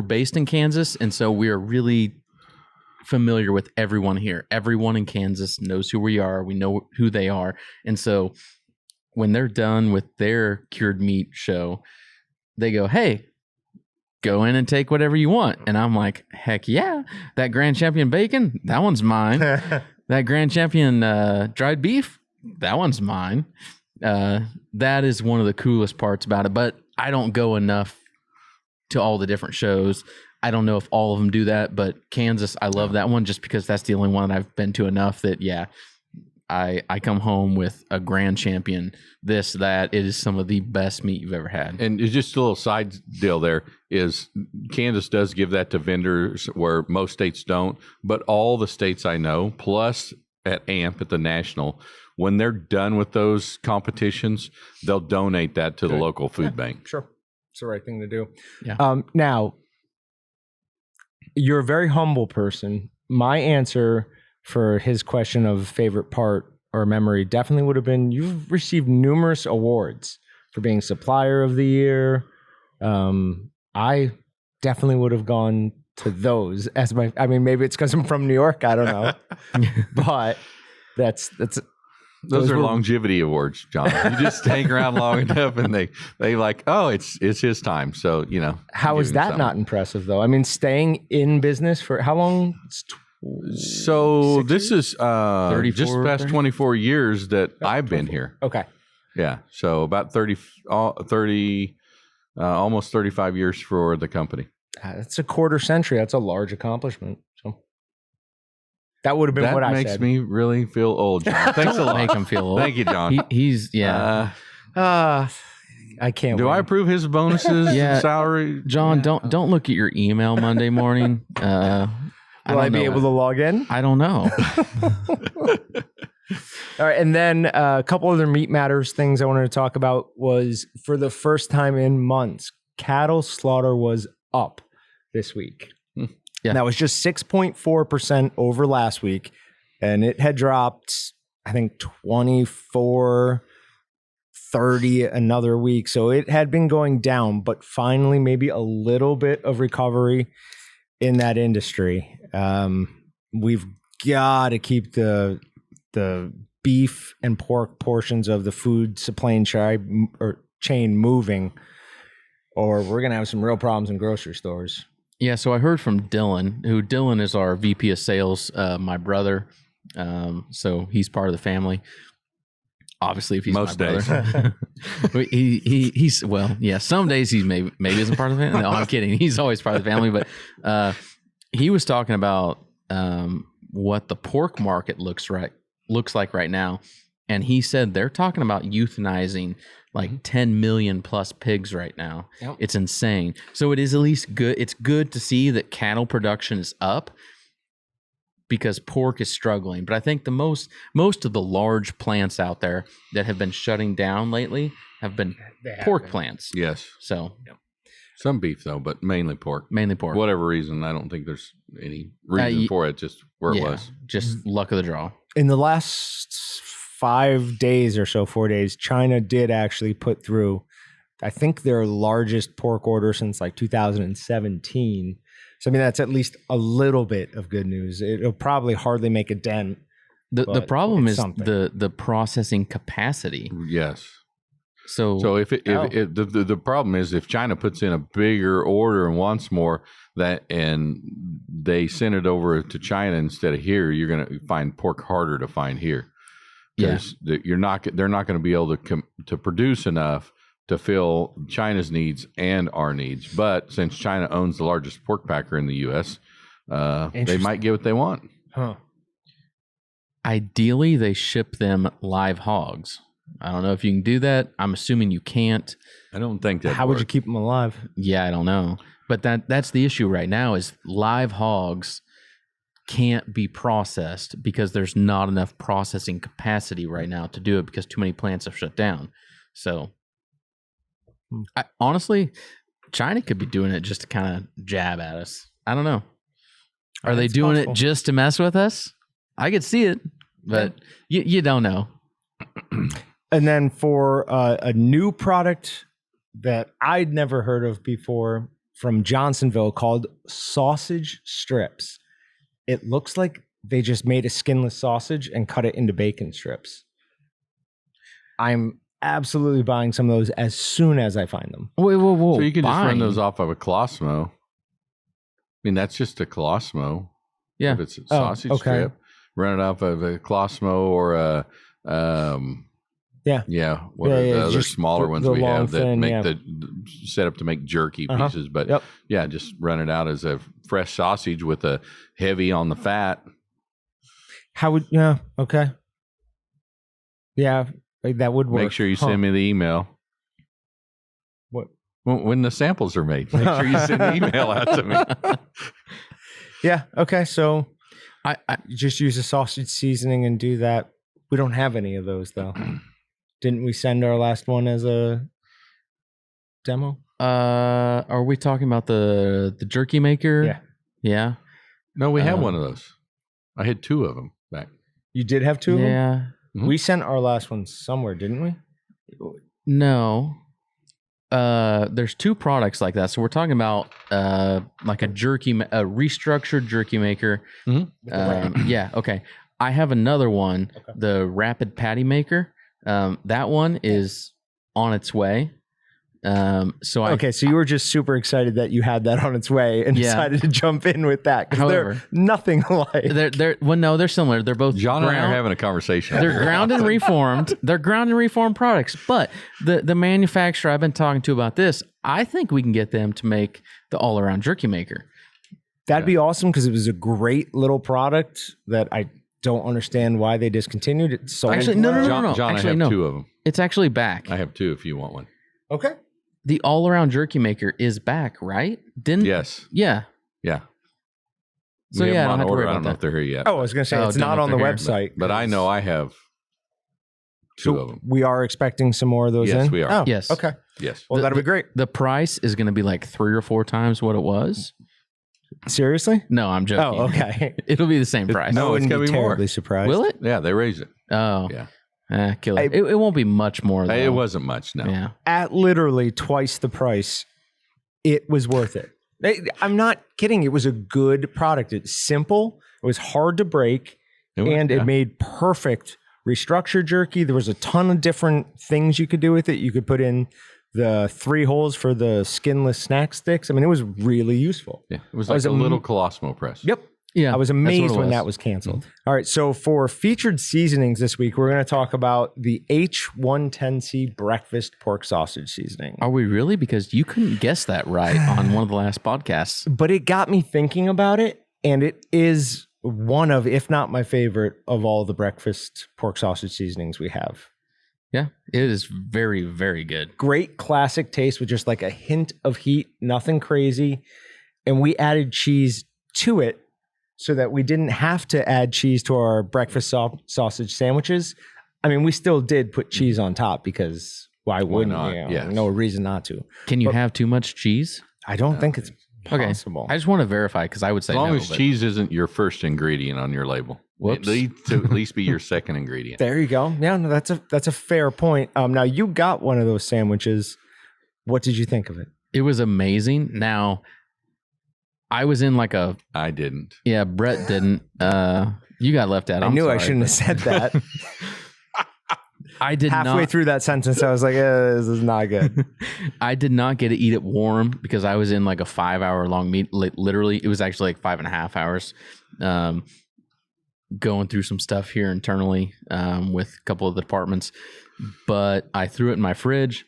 based in Kansas, and so we're really familiar with everyone here. Everyone in Kansas knows who we are. We know who they are. And so when they're done with their cured meat show, they go, hey, go in and take whatever you want. And I'm like, heck yeah. That Grand Champion bacon, that one's mine. That Grand Champion dried beef, that one's mine. That is one of the coolest parts about it. But I don't go enough to all the different shows. I don't know if all of them do that, but Kansas, I love that one just because that's the only one that I've been to enough that, I come home with a Grand Champion, this, that. It is some of the best meat you've ever had. And it's just a little side deal there is Kansas does give that to vendors where most states don't, but all the states I know, plus at AMP at the national, when they're done with those competitions, they'll donate that to the local food bank. Sure. It's the right thing to do. Yeah. Now, you're a very humble person. My answer for his question of favorite part or memory definitely would have been you've received numerous awards for being supplier of the year. I definitely would have gone to those as my, I mean, maybe it's because I'm from New York. I don't know, but that's, those are longevity awards, John. You just hang around long enough and they like, oh, it's his time. So, you know. How is that not impressive though? I mean, staying in business for how long? So this is just past 24 years that I've been here. Okay. Yeah. So about 30 almost 35 years for the company. That's a quarter century. That's a large accomplishment. So that would have been what I said. That makes me really feel old, John. Thanks a lot. Make him feel old. Thank you, John. He's I can't. Do I approve his bonuses? Salary? John, don't look at your email Monday morning. Will I be able to log in? I don't know. All right. And then a couple other meat matters things I wanted to talk about was for the first time in months, cattle slaughter was up this week. Yeah. That was just 6.4% over last week. And it had dropped, I think, 24, 30 another week. So it had been going down, but finally maybe a little bit of recovery in that industry. We've got to keep the beef and pork portions of the food supply chain moving, or we're going to have some real problems in grocery stores. Yeah, so I heard from Dylan is our VP of sales, my brother. So he's part of the family. Obviously, if he's most my days, brother. he's well, yeah. Some days he maybe isn't part of the family. No, I'm kidding. He's always part of the family. But he was talking about what the pork market looks like right now, and he said they're talking about euthanizing like 10 million plus pigs right now. Yep. It's insane. So it is at least good. It's good to see that cattle production is up because pork is struggling. But I think the most of the large plants out there that have been shutting down lately have been pork plants. Yes. So some beef though, but mainly pork. Mainly pork. Whatever reason, I don't think there's any reason for it. Just where it was. Just luck of the draw. In the last 5 days or so, 4 days, China did actually put through, I think, their largest pork order since like 2017. So, I mean, that's at least a little bit of good news. It'll probably hardly make a dent. The problem is the processing capacity. Yes. So if the problem is if China puts in a bigger order and wants more and they send it over to China instead of here, you're going to find pork harder to find here. Because they're not going to be able to produce enough to fill China's needs and our needs. But since China owns the largest pork packer in the U.S., they might get what they want. Huh. Ideally, they ship them live hogs. I don't know if you can do that. I'm assuming you can't. I don't think that. How would you keep them alive? Yeah, I don't know. But that's the issue right now is live hogs can't be processed because there's not enough processing capacity right now to do it because too many plants have shut down. So honestly, China could be doing it just to kind of jab at us. I don't know. Are they doing it just to mess with us? I could see it, but you don't know. And then for a new product that I'd never heard of before from Johnsonville called sausage strips. It looks like they just made a skinless sausage and cut it into bacon strips. I'm absolutely buying some of those as soon as I find them. Whoa. So you can just run those off of a Colosimo. I mean, that's just a Colosimo. Yeah. If it's a sausage strip, run it off of a Colosimo or a... Yeah. Yeah. What are the other smaller ones we have that make the set up to make jerky pieces? But yeah, just run it out as a fresh sausage with a heavy on the fat. How would, okay. Yeah, that would work. Make sure you send me the email. What? When the samples are made, make sure you send the email out to me. Yeah. Okay. So I just use a sausage seasoning and do that. We don't have any of those though. Didn't we send our last one as a demo? Are we talking about the jerky maker? Yeah. Yeah. No, we have one of those. I had 2 of them back. You did have 2 of them? Yeah. Mm-hmm. We sent our last one somewhere, didn't we? No. There's 2 products like that. So we're talking about like a restructured jerky maker. Mm-hmm. Yeah. Okay. I have another one, the Rapid Patty Maker. That one is on its way. So you were just super excited that you had that on its way and decided to jump in with that because they're nothing alike. They're similar. They're both John and I are having a conversation. They're ground and reformed. They're ground and reformed products. But the manufacturer I've been talking to about this, I think we can get them to make the all around jerky maker. That'd be awesome because it was a great little product that I don't understand why they discontinued it. So actually, no. John, actually, I have 2 of them. It's actually back. I have 2 if you want one. Okay. The all-around jerky maker is back, right? Yes. Yeah. Yeah. So we I have don't have to worry I don't about know that. if they're here yet. Oh, I was going to say it's not on the website. But I know I have 2 of them. We are expecting some more of those in? Yes, we are. Oh, yes. Okay. Yes. Well, that'll be great. The price is going to be like 3 or 4 times what it was. Seriously? No, I'm joking. Oh, okay. It'll be the same price. No, it's going to be more. Terribly surprised. Will it? Yeah, they raised it. Oh. Yeah. Kill it. It won't be much more, though. It wasn't much, no. Yeah. At literally twice the price, it was worth it. I'm not kidding. It was a good product. It's simple. It was hard to break. It made perfect restructured jerky. There was a ton of different things you could do with it. You could put in the 3 holes for the skinless snack sticks. I mean, it was really useful. Yeah, it was like a little Colosimo press. Yep. Yeah, I was amazed when that was canceled. All right, so for featured seasonings this week, we're going to talk about the H110C breakfast pork sausage seasoning. Are we really? Because you couldn't guess that right on one of the last podcasts. But it got me thinking about it, and it is one of, if not my favorite, of all the breakfast pork sausage seasonings we have. Yeah, it is very, very good. Great classic taste with just like a hint of heat, nothing crazy. And we added cheese to it so that we didn't have to add cheese to our breakfast sausage sandwiches. I mean, we still did put cheese on top because why wouldn't not? you know, Yes. no reason not to. Can you have too much cheese? I don't think it's possible. Okay. I just want to verify because I would say As long no, as cheese isn't your first ingredient on your label. Whoops. It needs to at least be your second ingredient. There you go. Yeah, no, that's a fair point. Now you got one of those sandwiches. What did you think of it? It was amazing. Now, I was in like a... I didn't. Yeah, Brett didn't. You got left out. I knew I shouldn't have said that. I did Halfway through that sentence, I was like, this is not good. I did not get to eat it warm because I was in like a 5-hour long meet. Literally, it was actually like 5.5 hours. Going through some stuff here internally with a couple of the departments. But I threw it in my fridge.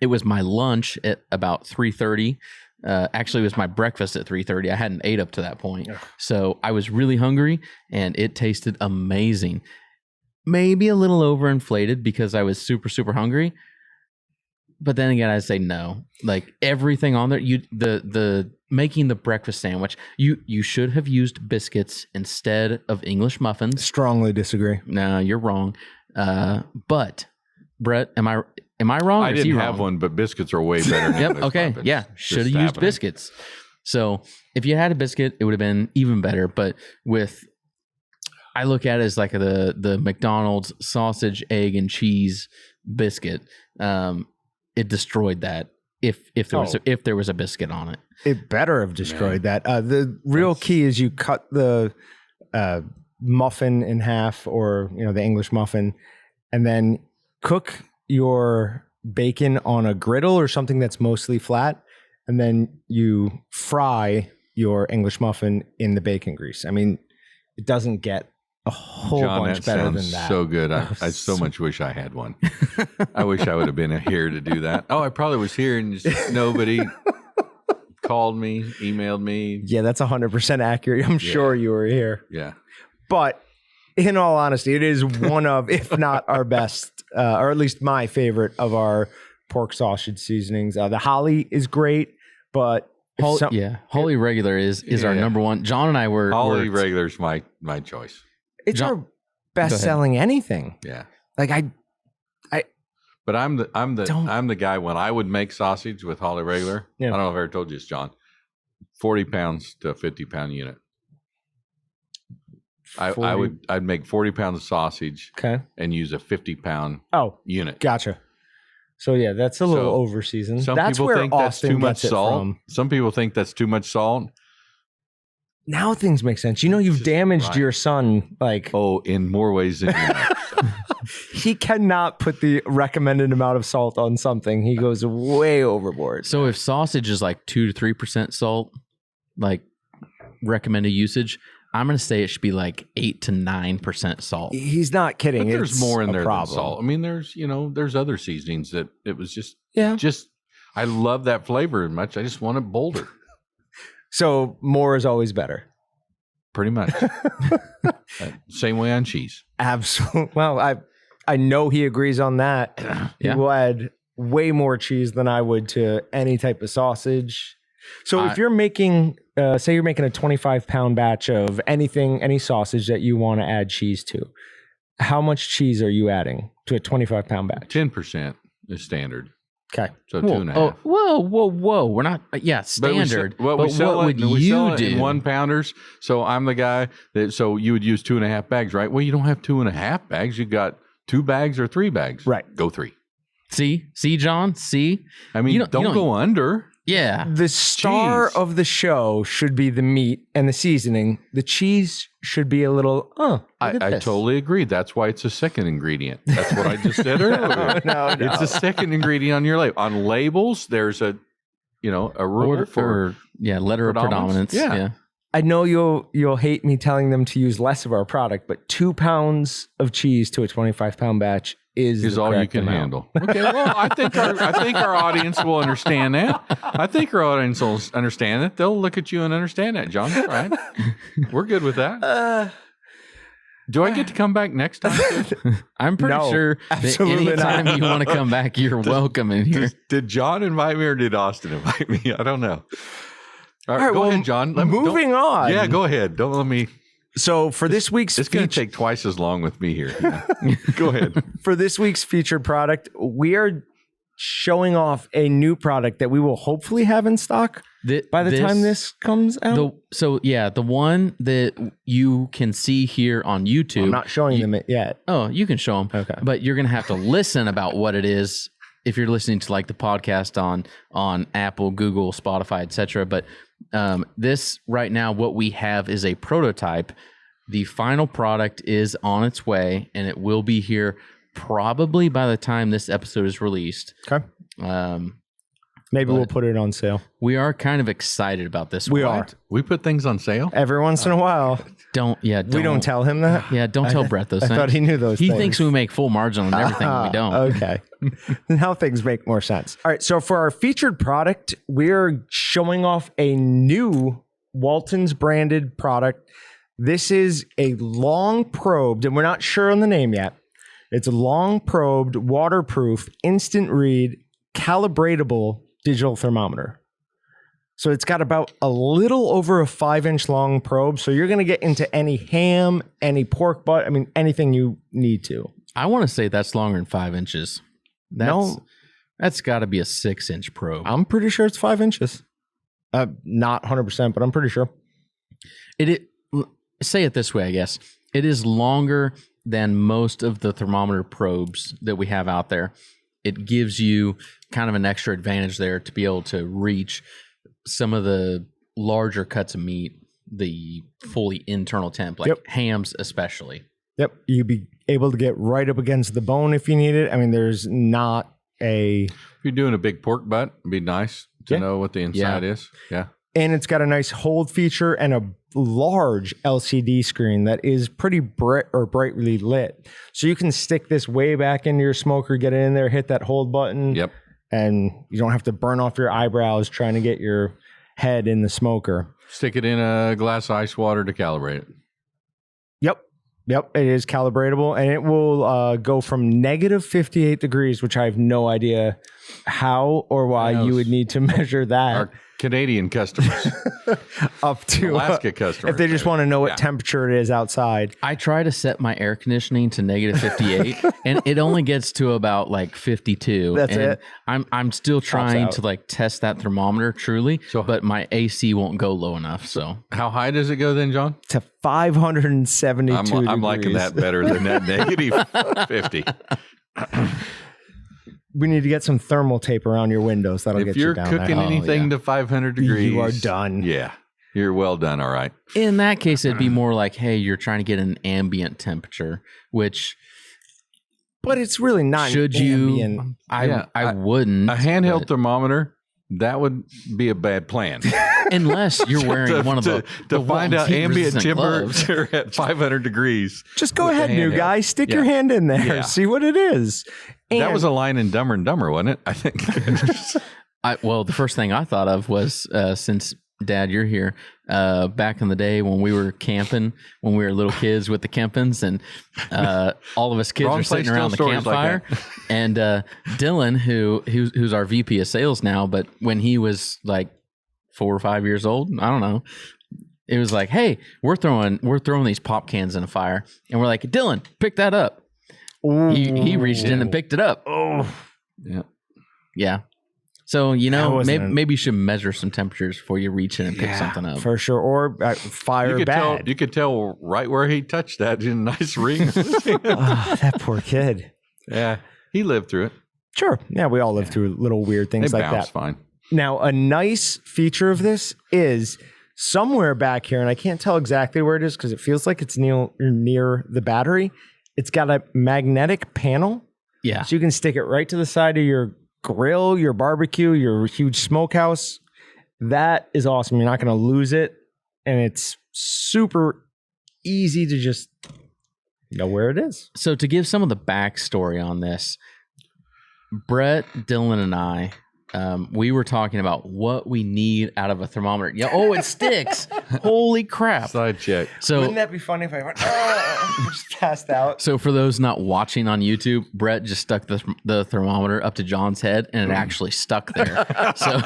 It was my lunch at about 3:30. Actually, it was my breakfast at 3:30. I hadn't ate up to that point. Ugh. So I was really hungry, and it tasted amazing. Maybe a little overinflated because I was super, super hungry. But then again, I'd say no. Like everything on there, the making the breakfast sandwich, you should have used biscuits instead of English muffins. Strongly disagree. No, you're wrong. But Brett, am I wrong? I didn't have one, but biscuits are way better than Yep. English Okay. muffins. Yeah. Should have used biscuits. So if you had a biscuit, it would have been even better. But I look at it as like the McDonald's sausage, egg, and cheese biscuit. It destroyed that if there was a biscuit on it. It better have destroyed that. The real key is you cut the muffin in half, or the English muffin, and then cook your bacon on a griddle or something that's mostly flat, and then you fry your English muffin in the bacon grease. I mean, it doesn't get a whole John, bunch better than that. So good. I so much wish I had one. I wish I would have been here to do that. Oh, I probably was here and just nobody called me, emailed me. Yeah, that's 100% accurate. I'm sure you were here. Yeah. But in all honesty, it is one of, if not our best, or at least my favorite of our pork sausage seasonings. The Holly is great, but Holly Regular is our number one. John and I were Holly Regular's my choice. It's our best selling anything. Yeah. Like But I'm the guy when I would make sausage with Holly Regular. Yeah. I don't know if I ever told you this, John. 40 pounds to a 50-pound unit. I'd make 40 pounds of sausage and use a 50-pound unit. Gotcha. So yeah, that's a little over seasoned. That's people think that's too much salt. Some people think that's too much salt. Now things make sense. You know, you've damaged your son in more ways than you know. He cannot put the recommended amount of salt on something. He goes way overboard. So if sausage is like 2 to 3% salt, like recommended usage, I'm going to say it should be like 8 to 9% salt. He's not kidding. But there's more in there than salt. I mean, there's other seasonings that it was just I love that flavor as much. I just want it bolder. So more is always better. Pretty much. Same way on cheese. Absolutely. Well, I know he agrees on that. He will add way more cheese than I would to any type of sausage. So if you're making, say you're making a 25-pound batch of any sausage that you want to add cheese to, how much cheese are you adding to a 25-pound batch? 10% is standard. Okay. So 2.5. Whoa. We're not, standard. But what would you do? In 1 pounders. So I'm the guy so you would use 2.5 bags, right? Well, you don't have 2.5 bags. You got 2 bags or 3 bags. Right. Go 3. See, John? See? I mean, don't go under. Yeah. The star of the show should be the meat and the seasoning. The cheese should be a little, I totally agree. That's why it's a second ingredient. That's what I just said earlier. No. It's a second ingredient on your label. On labels, there's a rule for letter of predominance. Yeah. I know you'll hate me telling them to use less of our product, but 2 pounds of cheese to a 25-pound batch is all you can handle. Okay, well, I think our audience will understand that. I think our audience will understand it. They'll look at you and understand that, John. All right, we're good with that. Do I get to come back next time? I'm pretty sure that anytime you want to come back, you're welcome in here. Did John invite me or did Austin invite me? I don't know. All right, go ahead, John. Moving on. Yeah, go ahead. Don't let me. So for this week's it's going to take twice as long with me here. Go ahead. For this week's featured product, we are showing off a new product that we will hopefully have in stock by the time this comes out. The one that you can see here on YouTube. I'm not showing them it yet. Oh, you can show them. Okay. But you're going to have to listen about what it is if you're listening to like the podcast on Apple, Google, Spotify, etc. But this right now, what we have is a prototype. The final product is on its way, and it will be here probably by the time this episode is released. Okay. Maybe we'll put it on sale. We are kind of excited about this. We are. We put things on sale every once in a while. We don't tell him that. Yeah, don't tell Brett those things. I thought he knew those. He thinks we make full margin on everything, and we don't. Okay. Now things make more sense. All right. So for our featured product, we're showing off a new Walton's branded product. This is a long probed, and we're not sure on the name yet. It's a long probed, waterproof, instant read, calibratable digital thermometer. So it's got about a little over a 5-inch long probe. So you're going to get into any ham, any pork butt. I mean, anything you need to. I want to say that's longer than 5 inches. That's got to be a 6-inch probe. I'm pretty sure it's 5 inches. Not 100%, but I'm pretty sure. Say it this way, I guess. It is longer than most of the thermometer probes that we have out there. It gives you kind of an extra advantage there to be able to reach some of the larger cuts of meat, the fully internal temp, like hams especially. Yep. You'd be able to get right up against the bone if you need it. I mean, there's not a... If you're doing a big pork butt, it'd be nice to know what the inside is. Yeah. And it's got a nice hold feature and a large LCD screen that is pretty brightly lit. So you can stick this way back into your smoker, get it in there, hit that hold button. Yep. And you don't have to burn off your eyebrows trying to get your head in the smoker. Stick it in a glass of ice water to calibrate it. Yep, it is calibratable, and it will go from negative 58 degrees, which I have no idea how or why you would need to measure that. Our Canadian customers. Up to Alaska customers. If they just want to know what temperature it is outside. I try to set my air conditioning to negative 58 and it only gets to about like 52. That's it. I'm still trying to like test that thermometer truly, but my AC won't go low enough. So how high does it go then, John? To 572 degrees. I'm liking that better than that negative 50. We need to get some thermal tape around your windows. That'll get you down there. If you're cooking anything to 500 degrees, you are done. Yeah, you're well done. All right. In that case, it'd be more like, hey, you're trying to get an ambient temperature, which... But it's really not ambient. I wouldn't. A handheld thermometer, that would be a bad plan. Unless you're wearing one of the find out ambient temperature at 500 degrees. Just go ahead, new guy. Stick your hand in there. Yeah. See what it is. And that was a line in Dumber and Dumber, wasn't it? I think. Well, the first thing I thought of was since Dad, you're here. Back in the day when we were camping, when we were little kids with the Kempins, and all of us kids are sitting around the campfire. Like and Dylan, who's our VP of sales now, but when he was like 4 or 5 years old, I don't know. It was like, hey, we're throwing these pop cans in a fire, and we're like, Dylan, pick that up. He reached in and picked it up. Oh, yeah. So, maybe you should measure some temperatures before you reach in and pick something up. For sure. Or fire bad. You could tell right where he touched that in a nice ring. That poor kid. Yeah. He lived through it. Sure. Yeah, we all lived through little weird things like that. Fine. Now, a nice feature of this is somewhere back here, and I can't tell exactly where it is because it feels like it's near the battery. It's got a magnetic panel. Yeah. So you can stick it right to the side of your grill, your barbecue, your huge smokehouse. That is awesome. You're not going to lose it. And it's super easy to just know where it is. So to give some of the backstory on this, Brett, Dylan, and I, we were talking about what we need out of a thermometer. Yeah. Oh, it sticks. Holy crap. Side check. So wouldn't that be funny if I went, just passed out? So for those not watching on YouTube, Brett just stuck the thermometer up to John's head and it actually stuck there. So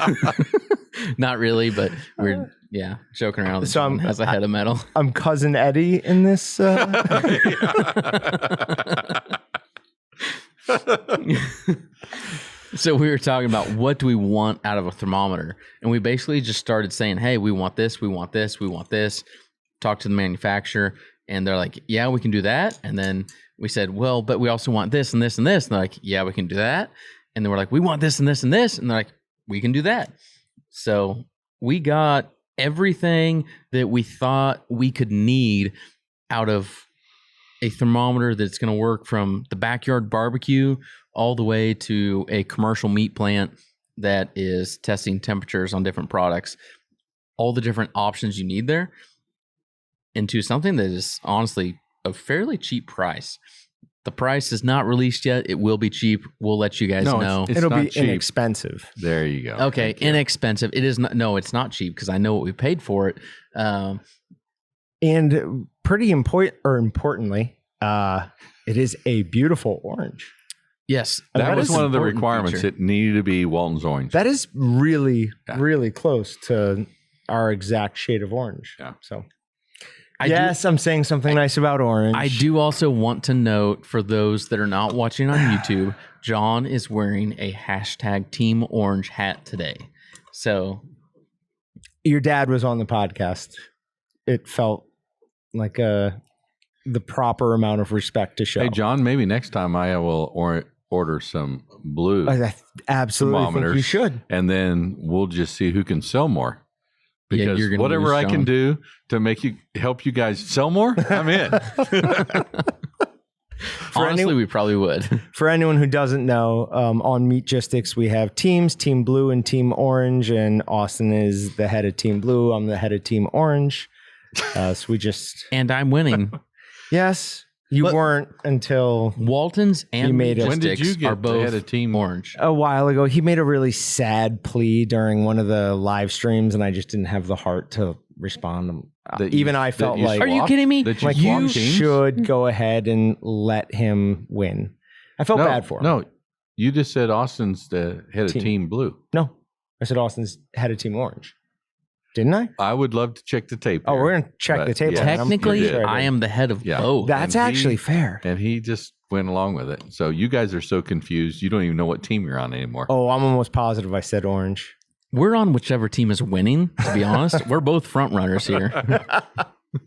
not really, but we're joking around. So John has a head of metal. I'm Cousin Eddie in this. So we were talking about what do we want out of a thermometer, and we basically just started saying, hey, we want this, we want this, we want this. Talk to the manufacturer, and they're like, yeah, we can do that. And then we said, well, but we also want this and this and this. And they're like, yeah, we can do that. And then we're like, we want this and this and this. And they're like, we can do that. So we got everything that we thought we could need out of a thermometer that's going to work from the backyard barbecue all the way to a commercial meat plant that is testing temperatures on different products, all the different options you need there, into something that is honestly a fairly cheap price. The price is not released yet. It will be cheap. We'll let you guys know. It'll be cheap. Inexpensive. There you go. Okay, inexpensive. It is not. No, it's not cheap because I know what we paid for it. And pretty importantly, it is a beautiful orange. Yes, that was one of the requirements. Feature. It needed to be Walton's orange. That is really, really close to our exact shade of orange. Yeah. So, I'm saying something nice about orange. I do also want to note for those that are not watching on YouTube, John is wearing a hashtag Team Orange hat today. So, your dad was on the podcast. It felt like the proper amount of respect to show. Hey, John, maybe next time I will order some blue. I absolutely think you should. And then we'll just see who can sell more. Because whatever I can do to help you guys sell more, I'm in. Honestly, we probably would. For anyone who doesn't know, on Meatgistics, we have teams, Team Blue and Team Orange, and Austin is the head of Team Blue. I'm the head of Team Orange. So we just... And I'm winning. Yes, you weren't until... Waltons and Meatgistics when did you get are both head of Team Orange. A while ago, he made a really sad plea during one of the live streams, and I just didn't have the heart to respond. Even I felt like... Are you kidding me? Like, you should go ahead and let him win. I felt bad for him. No, you just said Austin's the head of Team Blue. No, I said Austin's head of Team Orange. Didn't I? I would love to check the tape. Oh, we're going to check the tape. Yeah. Technically, I am the head of both. That's actually fair. And he just went along with it. So you guys are so confused. You don't even know what team you're on anymore. Oh, I'm almost positive I said Orange. We're on whichever team is winning, to be honest. We're both front runners here. All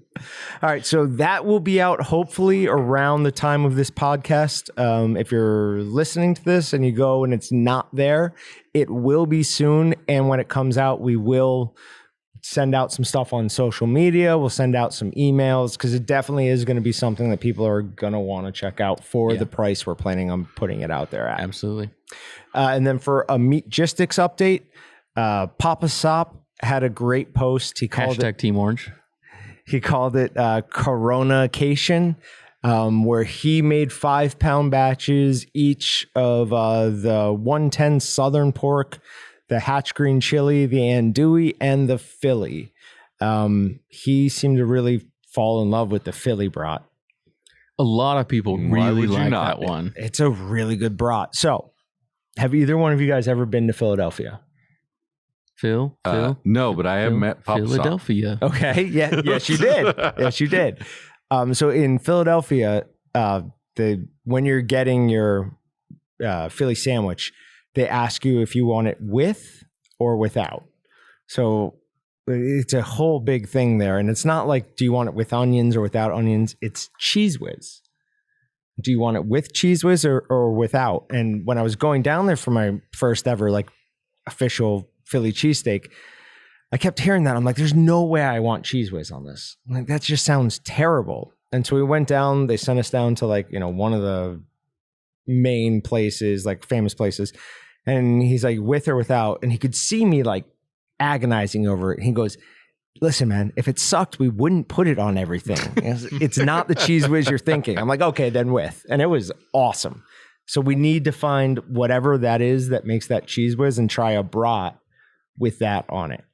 right, so that will be out hopefully around the time of this podcast. If you're listening to this and you go and it's not there, it will be soon. And when it comes out, we will send out some stuff on social media. We'll send out some emails because it definitely is going to be something that people are going to want to check out for the price we're planning on putting it out there at. Absolutely. And then for a Meatgistics update, Papa Sop had a great post. He called it Team Orange. He called it Coronacation, where he made 5-pound batches each of the 110 Southern pork, the Hatch Green Chili, the andouille, and the Philly. He seemed to really fall in love with the Philly brat. A lot of people really like that one. It's a really good brat. So, have either one of you guys ever been to Philadelphia? Phil? No, but I have met Papa Philadelphia. Sop. Okay. Yeah. Yes, you did. Yes, you did. So in Philadelphia, when you're getting your Philly sandwich, they ask you if you want it with or without. So it's a whole big thing there. And it's not like, do you want it with onions or without onions? It's Cheez Whiz. Do you want it with Cheez Whiz or without? And when I was going down there for my first ever official Philly cheesesteak, I kept hearing that. I'm like, there's no way I want Cheez Whiz on this. I'm like, that just sounds terrible. And so we went down, they sent us down to one of the main places, famous places. And he's like, with or without? And he could see me agonizing over it. And he goes, listen, man, if it sucked, we wouldn't put it on everything. It's not the Cheez Whiz you're thinking. I'm like, okay, then with. And it was awesome. So we need to find whatever that is that makes that Cheez Whiz and try a brat with that on it.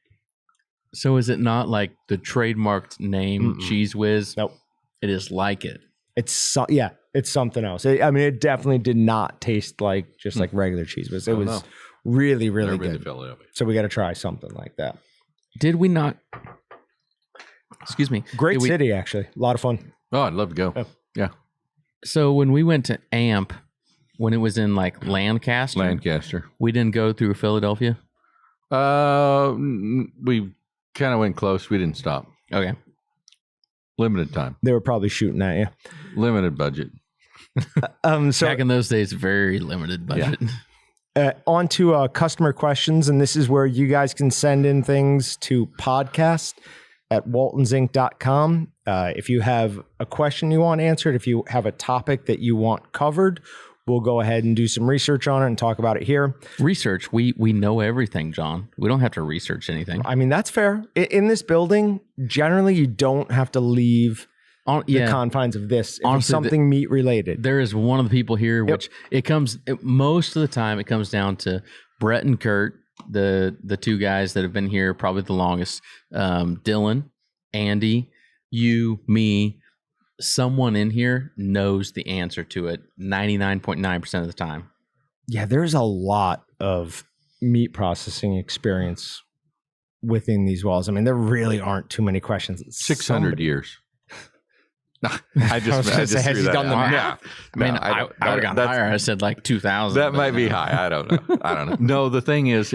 So is it not like the trademarked name Cheez Whiz? Nope. It is like it. It's something else. It definitely did not taste like regular Cheez Whiz. It was really, really good. So we got to try something like that. Did we not? Excuse me. Great city, actually. A lot of fun. Oh, I'd love to go. Oh. Yeah. So when we went to AMP, when it was in Lancaster, we didn't go through Philadelphia. We kind of went close. We didn't stop. Okay. Limited time. They were probably shooting at you. Limited budget. So back in those days, very limited budget. Yeah. On to customer questions, and this is where you guys can send in things to podcast@waltonsinc.com. If you have a question you want answered, if you have a topic that you want covered, we'll go ahead and do some research on it and talk about it here. Research. We know everything, John. We don't have to research anything. I mean, that's fair. In this building, generally, you don't have to leave the confines of this. If honestly, it's something meat related. There is one of the people here, which most of the time, it comes down to Brett and Kurt, the two guys that have been here probably the longest. Dylan, Andy, you, me. Someone in here knows the answer to it 99.9% of the time. Yeah, there's a lot of meat processing experience within these walls. I mean, there really aren't too many questions. 600 years. I just has he done the math? Yeah. I would have gone higher. I said 2,000. That might be high. I don't know. No, the thing is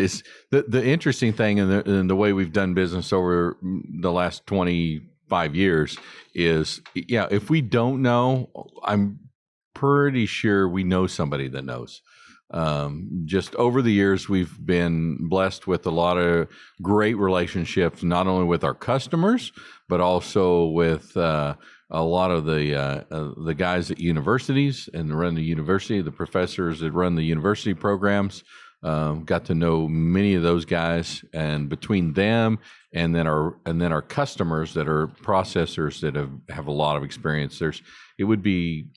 the interesting thing in the way we've done business over the last 25 years is, if we don't know, I'm pretty sure we know somebody that knows. Just over the years, we've been blessed with a lot of great relationships, not only with our customers, but also with a lot of the guys at universities and run the university, the professors that run the university programs. Got to know many of those guys, and between them and then our customers that are processors that have a lot of experience, it would be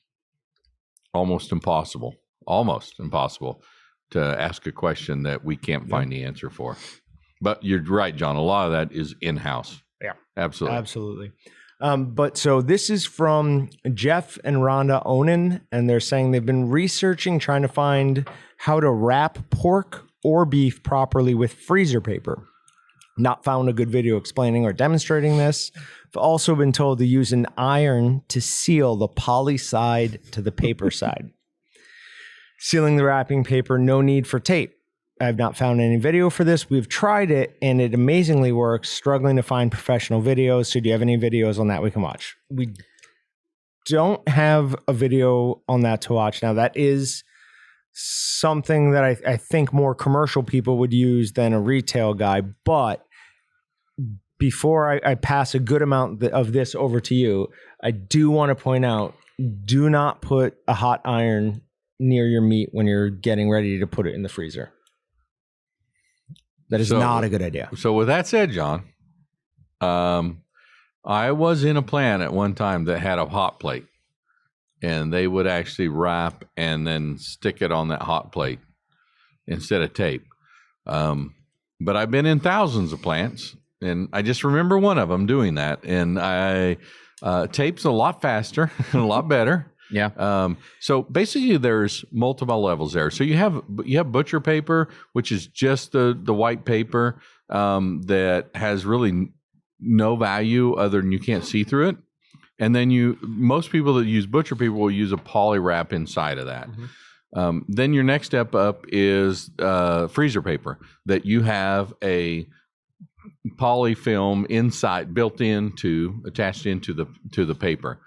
almost impossible to ask a question that we can't find the answer for. But you're right, John. A lot of that is in-house. Yeah, absolutely. But so this is from Jeff and Rhonda Onan, and they're saying they've been researching, trying to find how to wrap pork or beef properly with freezer paper. Not found a good video explaining or demonstrating this. I've also been told to use an iron to seal the poly side to the paper side. Sealing the wrapping paper, no need for tape. I've not found any video for this. We've tried it and it amazingly works. Struggling to find professional videos. So do you have any videos on that we can watch? We don't have a video on that to watch. Now that is something that I think more commercial people would use than a retail guy. But before I pass a good amount of this over to you, I do want to point out, do not put a hot iron near your meat when you're getting ready to put it in the freezer. That is not a good idea. So with that said, John, I was in a plant at one time that had a hot plate, and they would actually wrap and then stick it on that hot plate instead of tape. But I've been in thousands of plants, and I just remember one of them doing that. And tape's a lot faster and a lot better. Yeah. So basically there's multiple levels there. So you have butcher paper, which is just the white paper that has really no value other than you can't see through it. And then most people that use butcher paper will use a poly wrap inside of that. Mm-hmm. Then your next step up is freezer paper, that you have a poly film inside attached into the paper.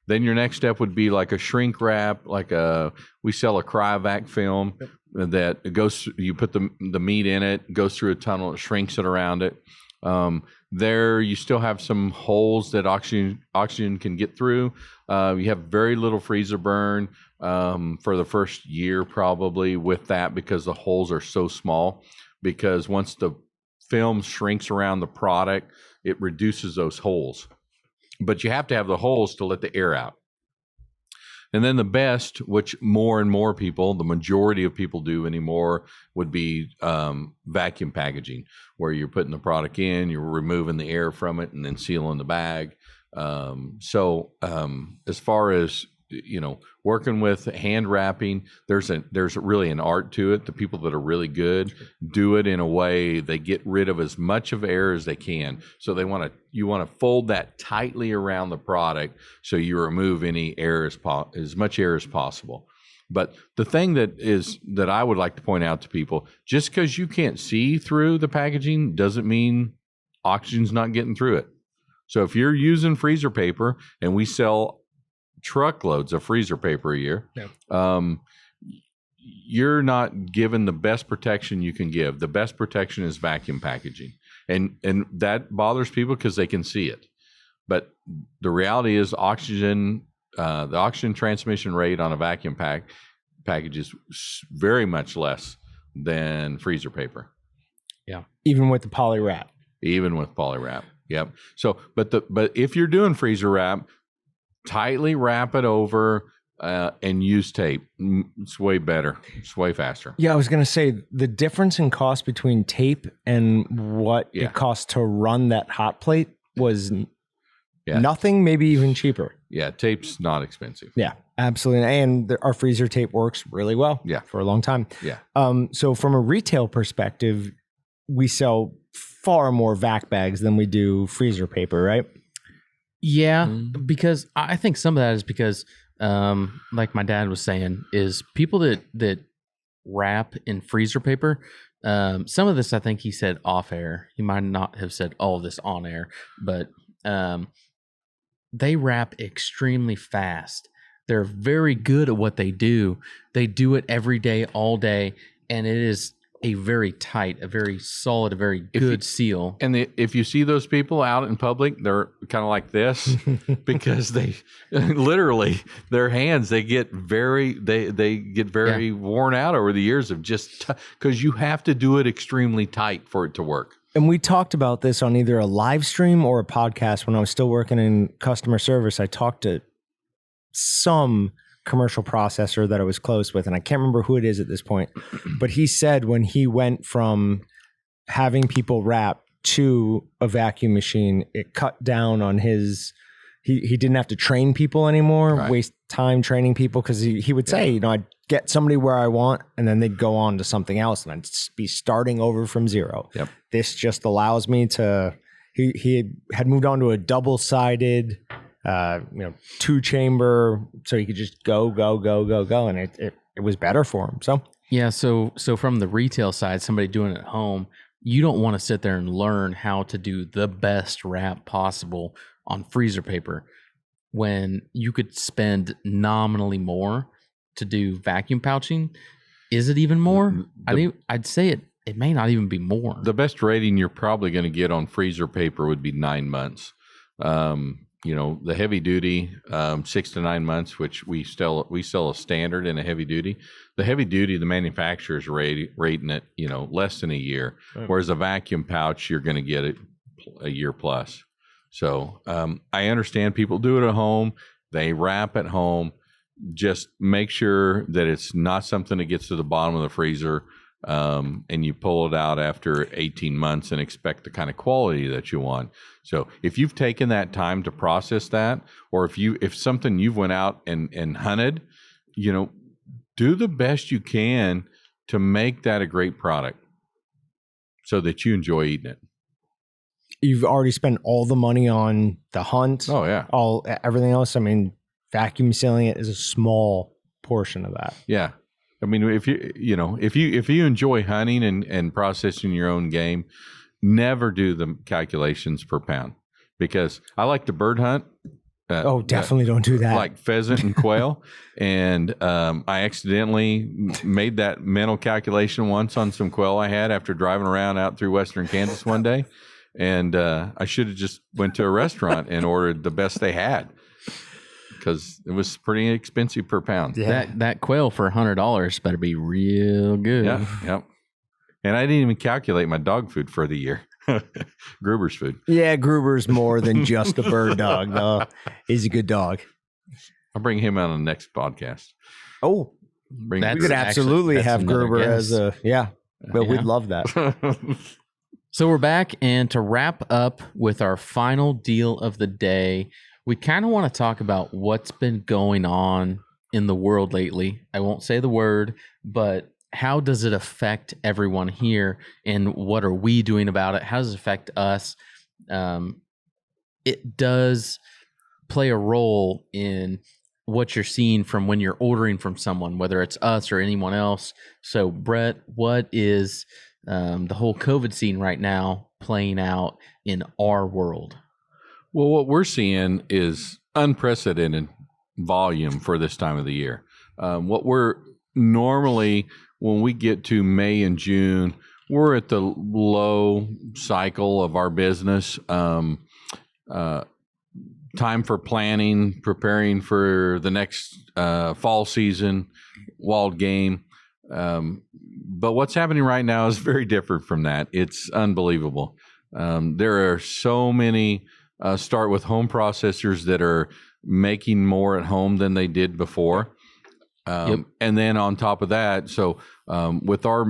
Then your next step would be like a shrink wrap, we sell a cryovac film that goes. You put the meat in it, goes through a tunnel, it shrinks it around it. There you still have some holes that oxygen can get through. You have very little freezer burn for the first year probably with that, because the holes are so small. Because once the film shrinks around the product, it reduces those holes. But you have to have the holes to let the air out. And then the best, which more and more people, the majority of people do anymore, would be vacuum packaging, where you're putting the product in, you're removing the air from it, and then sealing the bag. So as far as working with hand wrapping, there's really an art to it. The people that are really good do it in a way they get rid of as much of air as they can. So you want to fold that tightly around the product so you remove any air as much air as possible. But the thing that I would like to point out to people, just because you can't see through the packaging doesn't mean oxygen's not getting through it. So if you're using freezer paper, and we sell truckloads of freezer paper a year, you're not given the best protection you can give. The best protection is vacuum packaging, and that bothers people because they can see it. But the reality is, the oxygen transmission rate on a vacuum package is very much less than freezer paper. Yeah, even with the poly wrap. Yep. So, but if you're doing freezer wrap, tightly wrap it over and use tape. It's way better. It's way faster. Yeah, I was going to say the difference in cost between tape and what it costs to run that hot plate was nothing, maybe even cheaper. Yeah, tape's not expensive. Yeah, absolutely. And our freezer tape works really well for a long time. Yeah. So from a retail perspective, we sell far more vac bags than we do freezer paper, right? Yeah, because I think some of that is because, like my dad was saying, is people that wrap in freezer paper. Some of this, I think he said off air. He might not have said all of this on air, but they wrap extremely fast. They're very good at what they do. They do it every day, all day, and it is a very tight, a very solid, a very good seal. And if you see those people out in public, they're kind of like this because they literally their hands they get very worn out over the years of just because you have to do it extremely tight for it to work. And we talked about this on either a live stream or a podcast when I was still working in customer service. I talked to some commercial processor that I was close with, and I can't remember who it is at this point, but he said when he went from having people wrap to a vacuum machine, it cut down on his, he didn't have to train people anymore, waste time training people, because he would say, you know, I'd get somebody where I want, and then they'd go on to something else, and I'd be starting over from zero. Yep. This just allows me to, he had moved on to a double-sided, 2-chamber, so he could just go, and it was better for him. So yeah, so from the retail side, somebody doing it at home, you don't want to sit there and learn how to do the best wrap possible on freezer paper when you could spend nominally more to do vacuum pouching. Is it even more? I'd say it may not even be more. The best rating you're probably going to get on freezer paper would be 9 months. The heavy duty, 6 to 9 months, which we sell a standard in a heavy duty. The heavy duty, the manufacturer's rating it, less than a year. Whereas a vacuum pouch, you're going to get it a year plus. So I understand people do it at home. They wrap at home. Just make sure that it's not something that gets to the bottom of the freezer and you pull it out after 18 months and expect the kind of quality that you want. So if you've taken that time to process that, or if something you've went out and hunted, do the best you can to make that a great product so that you enjoy eating it. You've already spent all the money on the hunt. Oh yeah. Everything else. I mean, vacuum sealing it is a small portion of that. Yeah. I mean, if you enjoy hunting and processing your own game, never do the calculations per pound, because I like to bird hunt. Definitely don't do that. Like pheasant and quail. And I accidentally made that mental calculation once on some quail I had after driving around out through western Kansas one day. And I should have just went to a restaurant and ordered the best they had, because it was pretty expensive per pound. Yeah. That quail for $100 better be real good. Yeah, yep. And I didn't even calculate my dog food for the year. Gruber's food. Yeah, Gruber's more than just a bird dog, though. He's a good dog. I'll bring him on the next podcast. Oh, we could absolutely have Gruber as a, but we'd love that. So we're back, and to wrap up with our final deal of the day, we kind of want to talk about what's been going on in the world lately. I won't say the word, but how does it affect everyone here, and what are we doing about it? How does it affect us? It does play a role in what you're seeing from when you're ordering from someone, whether it's us or anyone else. So, Brett, what is the whole COVID scene right now playing out in our world? Well, what we're seeing is unprecedented volume for this time of the year. What we're normally, when we get to May and June, we're at the low cycle of our business. Time for planning, preparing for the next fall season, wild game. But what's happening right now is very different from that. It's unbelievable. There are so many start with home processors that are making more at home than they did before. And then on top of that, so with our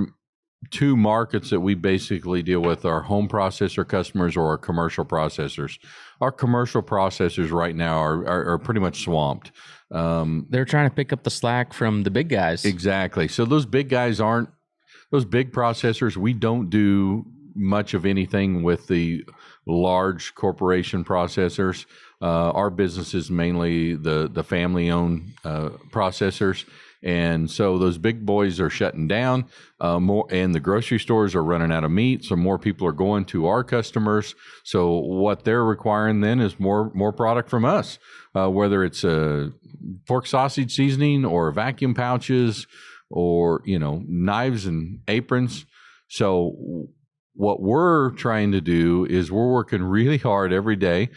two markets that we basically deal with, our home processor customers or our commercial processors. Our commercial processors right now are pretty much swamped. They're trying to pick up the slack from the big guys. Exactly. So those big guys aren't, those big processors, we don't do much of anything with the large corporation processors. Our business is mainly the family-owned processors. And so those big boys are shutting down more, and the grocery stores are running out of meat. So more people are going to our customers. So what they're requiring then is more product from us, whether it's a pork sausage seasoning or vacuum pouches or, knives and aprons. So what we're trying to do is we're working really hard every day,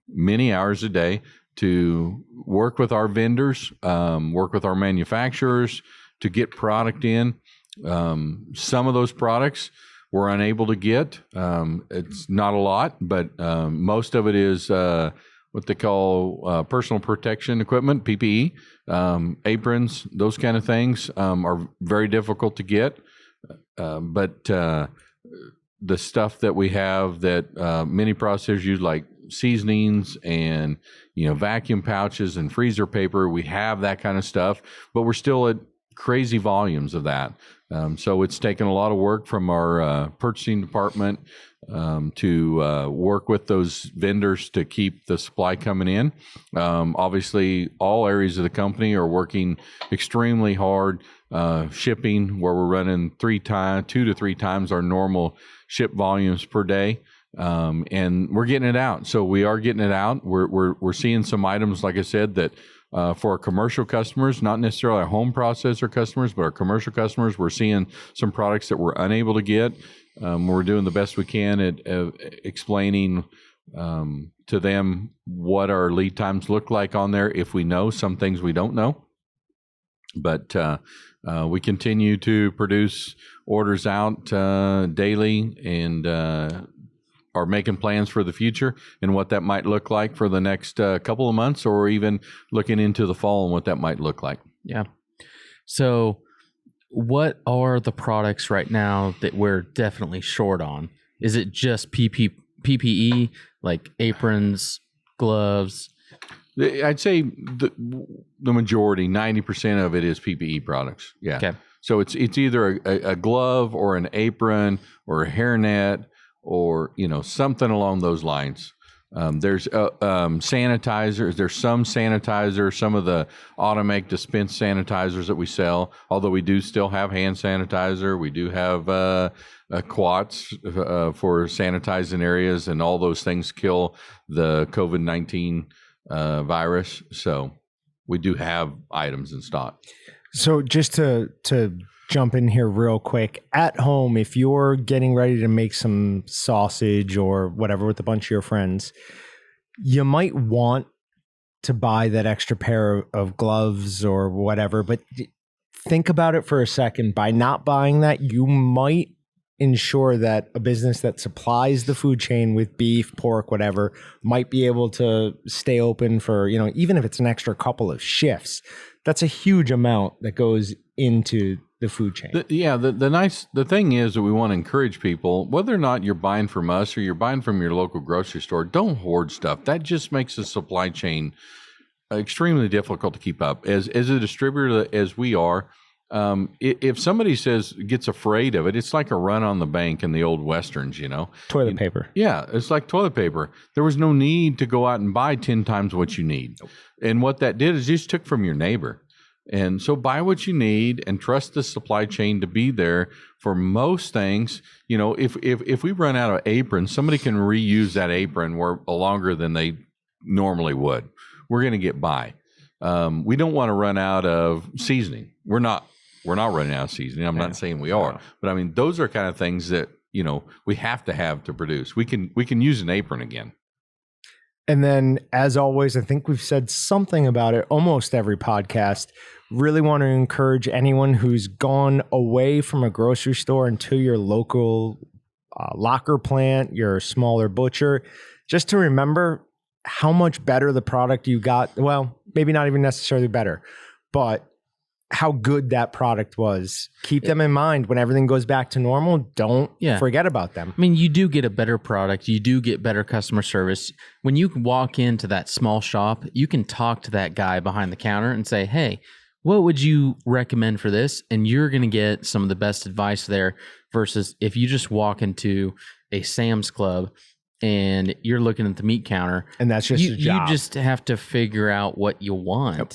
many hours a day, to work with our vendors, work with our manufacturers to get product in. Some of those products we're unable to get. It's not a lot, but most of it is what they call personal protection equipment, PPE, aprons, those kind of things are very difficult to get. But the stuff that we have that many processors use, like seasonings and vacuum pouches and freezer paper, we have that kind of stuff, but we're still at crazy volumes of that. So it's taken a lot of work from our purchasing department to work with those vendors to keep the supply coming in. Obviously, all areas of the company are working extremely hard. Shipping, where we're running 2 to 3 times our normal ship volumes per day. And we're getting it out. So we are getting it out. We're seeing some items, like I said, that for our commercial customers, not necessarily our home processor customers, but our commercial customers, we're seeing some products that we're unable to get. We're doing the best we can at explaining to them what our lead times look like on there. If we know some things we don't know, but we continue to produce orders out daily and are making plans for the future and what that might look like for the next couple of months, or even looking into the fall and what that might look like. Yeah. So what are the products right now that we're definitely short on? Is it just PPE, like aprons, gloves? I'd say the majority, 90% of it is PPE products. Yeah. Okay. So it's either a glove or an apron or a hairnet or something along those lines. There's sanitizers. There's some sanitizer, some of the automatic dispense sanitizers that we sell. Although we do still have hand sanitizer, we do have quats for sanitizing areas, and all those things kill the COVID-19 virus. So we do have items in stock. So just to jump in here real quick, at home, if you're getting ready to make some sausage or whatever with a bunch of your friends, you might want to buy that extra pair of gloves or whatever, but think about it for a second. By not buying that, you might ensure that a business that supplies the food chain with beef, pork, whatever, might be able to stay open for, even if it's an extra couple of shifts. That's a huge amount that goes into the food chain. The thing is that we want to encourage people, whether or not you're buying from us or you're buying from your local grocery store, don't hoard stuff. That just makes the supply chain extremely difficult to keep up. As a distributor as we are, if somebody gets afraid of it, it's like a run on the bank in the old Westerns, Toilet paper. Yeah, it's like toilet paper. There was no need to go out and buy 10 times what you need. Nope. And what that did is just took from your neighbor. And so buy what you need and trust the supply chain to be there for most things. If we run out of aprons, somebody can reuse that apron longer than they normally would. We're going to get by. We don't want to run out of seasoning. We're not running out of seasoning. I'm not saying we are, but I mean, those are kind of things that, we have to produce. We can use an apron again. And then, as always, I think we've said something about it almost every podcast. Really want to encourage anyone who's gone away from a grocery store into your local locker plant, your smaller butcher, just to remember how much better the product you got. Well, maybe not even necessarily better, but how good that product was. Keep them in mind when everything goes back to normal. Don't forget about them. I mean, you do get a better product. You do get better customer service. When you walk into that small shop, you can talk to that guy behind the counter and say, hey, what would you recommend for this? And you're going to get some of the best advice there versus if you just walk into a Sam's Club and you're looking at the meat counter. And that's just your job. You just have to figure out what you want. Yep.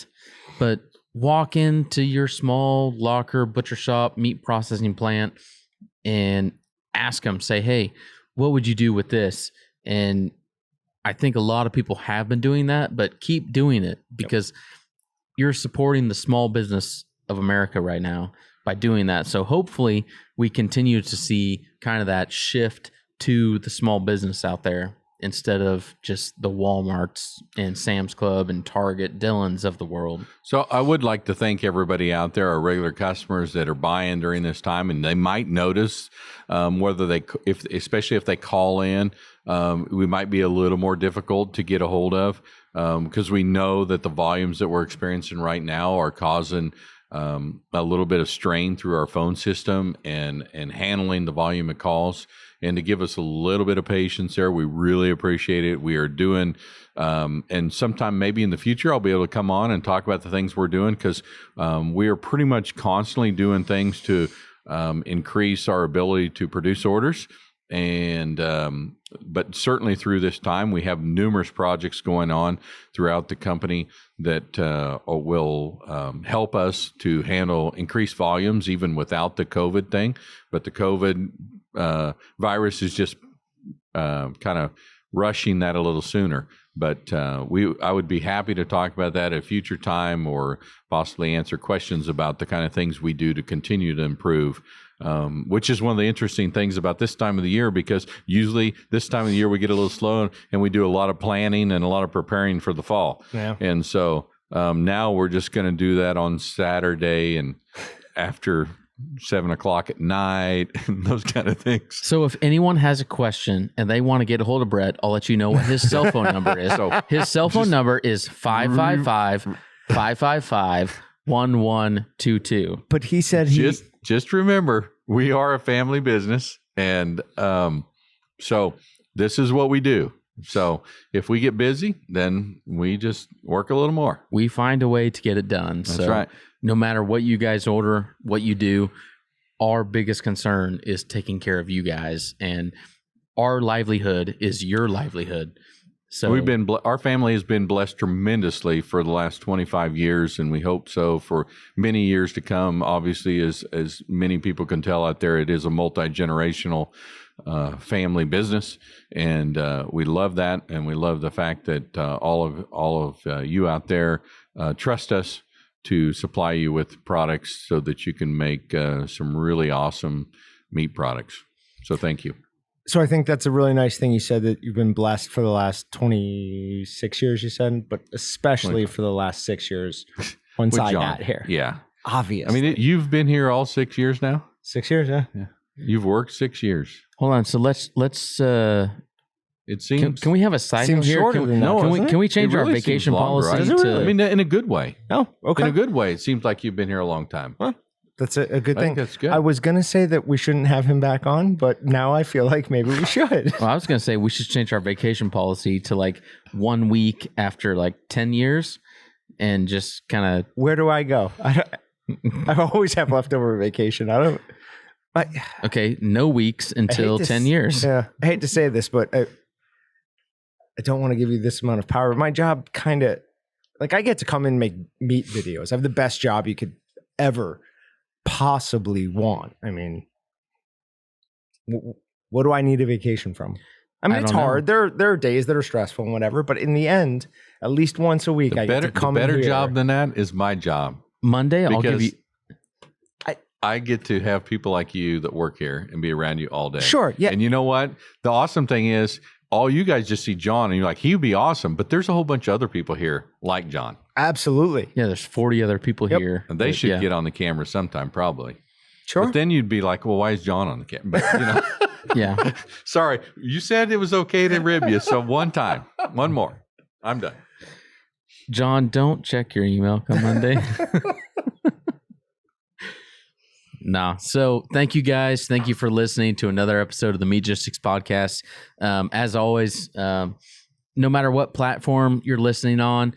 But walk into your small locker, butcher shop, meat processing plant, and ask them, say, hey, what would you do with this? And I think a lot of people have been doing that, but keep doing it because you're supporting the small business of America right now by doing that. So hopefully we continue to see kind of that shift to the small business out there instead of just the Walmarts and Sam's Club and Target, Dillon's of the world. So I would like to thank everybody out there, our regular customers that are buying during this time, and they might notice especially if they call in, we might be a little more difficult to get a hold of because we know that the volumes that we're experiencing right now are causing a little bit of strain through our phone system and handling the volume of calls. And to give us a little bit of patience there, we really appreciate it. We are doing, and sometime maybe in the future, I'll be able to come on and talk about the things we're doing because we are pretty much constantly doing things to increase our ability to produce orders. And but certainly through this time, we have numerous projects going on throughout the company that will help us to handle increased volumes even without the COVID thing. But the COVID virus is just kind of rushing that a little sooner. But I would be happy to talk about that at a future time or possibly answer questions about the kind of things we do to continue to improve. Which is one of the interesting things about this time of the year, because usually this time of the year we get a little slow and we do a lot of planning and a lot of preparing for the fall. Yeah. And so now we're just going to do that on Saturday and after 7:00 at night and those kind of things. So if anyone has a question and they want to get a hold of Brett, I'll let you know what his cell phone number is. So his cell phone number is 555-555-1122. But he said just remember, we are a family business, and so this is what we do. So if we get busy, then we just work a little more. We find a way to get it done. That's right. No matter what you guys order, what you do, our biggest concern is taking care of you guys, and our livelihood is your livelihood. So our family has been blessed tremendously for the last 25 years, and we hope so for many years to come. Obviously, as many people can tell out there, it is a multi-generational family business, and we love that, and we love the fact that all of you out there trust us to supply you with products so that you can make some really awesome meat products. So thank you. So I think that's a really nice thing you said, that you've been blessed for the last 26 years, you said, but especially for the last 6 years once I got here. Yeah. Obviously. I mean, you've been here all 6 years now? 6 years, yeah. You've worked 6 years. Hold on. So let's it seems. Can we have a side note here? Can we change our vacation policy? Right? I mean, in a good way. Oh, okay. In a good way. It seems like you've been here a long time. Well, that's a good thing. I think that's good. I was going to say that we shouldn't have him back on, but now I feel like maybe we should. Well, I was going to say we should change our vacation policy to like 1 week after like 10 years and just kind of. Where do I go? I always have leftover vacation. Okay, no weeks until 10 years. Yeah, I hate to say this, but I don't want to give you this amount of power. My job kind of, like, I get to come in and make meat videos. I have the best job you could ever possibly want. I mean, what do I need a vacation from? I mean, it's hard. There are days that are stressful and whatever, but in the end, at least once a week, I get to come in here. The better job than that is my job. Monday, I'll give you. I get to have people like you that work here and be around you all day. Sure, yeah. And you know what? The awesome thing is, all you guys just see John and you're like, he'd be awesome. But there's a whole bunch of other people here like John. Absolutely. Yeah, there's 40 other people here. And they should get on the camera sometime, probably. Sure. But then you'd be like, well, why is John on the camera? But, you know. Yeah. Sorry, you said it was okay to rib you. So one more. I'm done. John, don't check your email come Monday. Nah. So thank you guys. Thank you for listening to another episode of the Meatgistics Podcast. As always, no matter what platform you're listening on,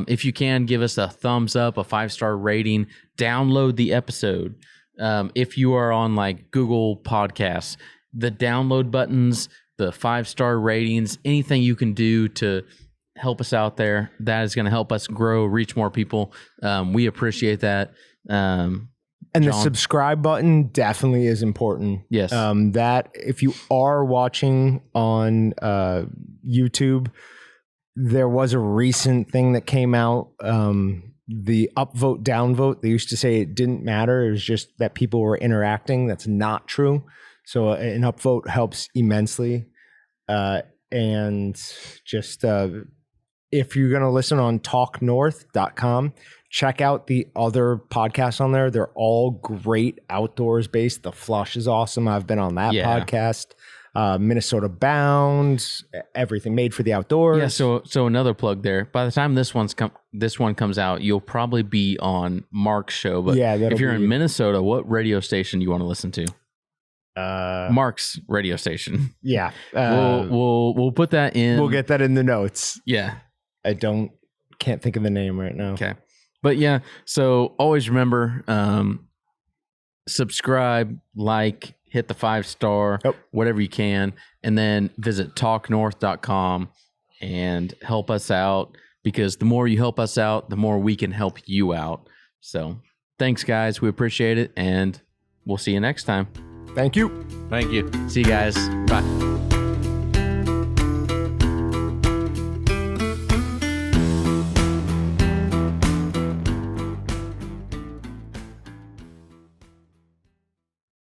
if you can, give us a thumbs up, a 5-star rating, download the episode. If you are on like Google Podcasts, the download buttons, the 5-star ratings, anything you can do to help us out there, that is going to help us grow, reach more people. We appreciate that. And John, the subscribe button definitely is important. Yes. That if you are watching on YouTube, there was a recent thing that came out the upvote, downvote. They used to say it didn't matter. It was just that people were interacting. That's not true. So an upvote helps immensely. And just if you're going to listen on talknorth.com, check out the other podcasts on there. They're all great outdoors based. The Flush is awesome. I've been on that podcast. Minnesota Bound, everything made for the outdoors. Yeah. So another plug there. By the time this one comes out, you'll probably be on Mark's show. But if you're in Minnesota, what radio station you want to listen to? Mark's radio station. Yeah. We'll put that in. We'll get that in the notes. Yeah. Can't think of the name right now. Okay. But yeah, so always remember, subscribe, like, hit the 5-star, whatever you can, and then visit talknorth.com and help us out, because the more you help us out, the more we can help you out. So thanks, guys. We appreciate it, and we'll see you next time. Thank you. Thank you. See you guys. Bye.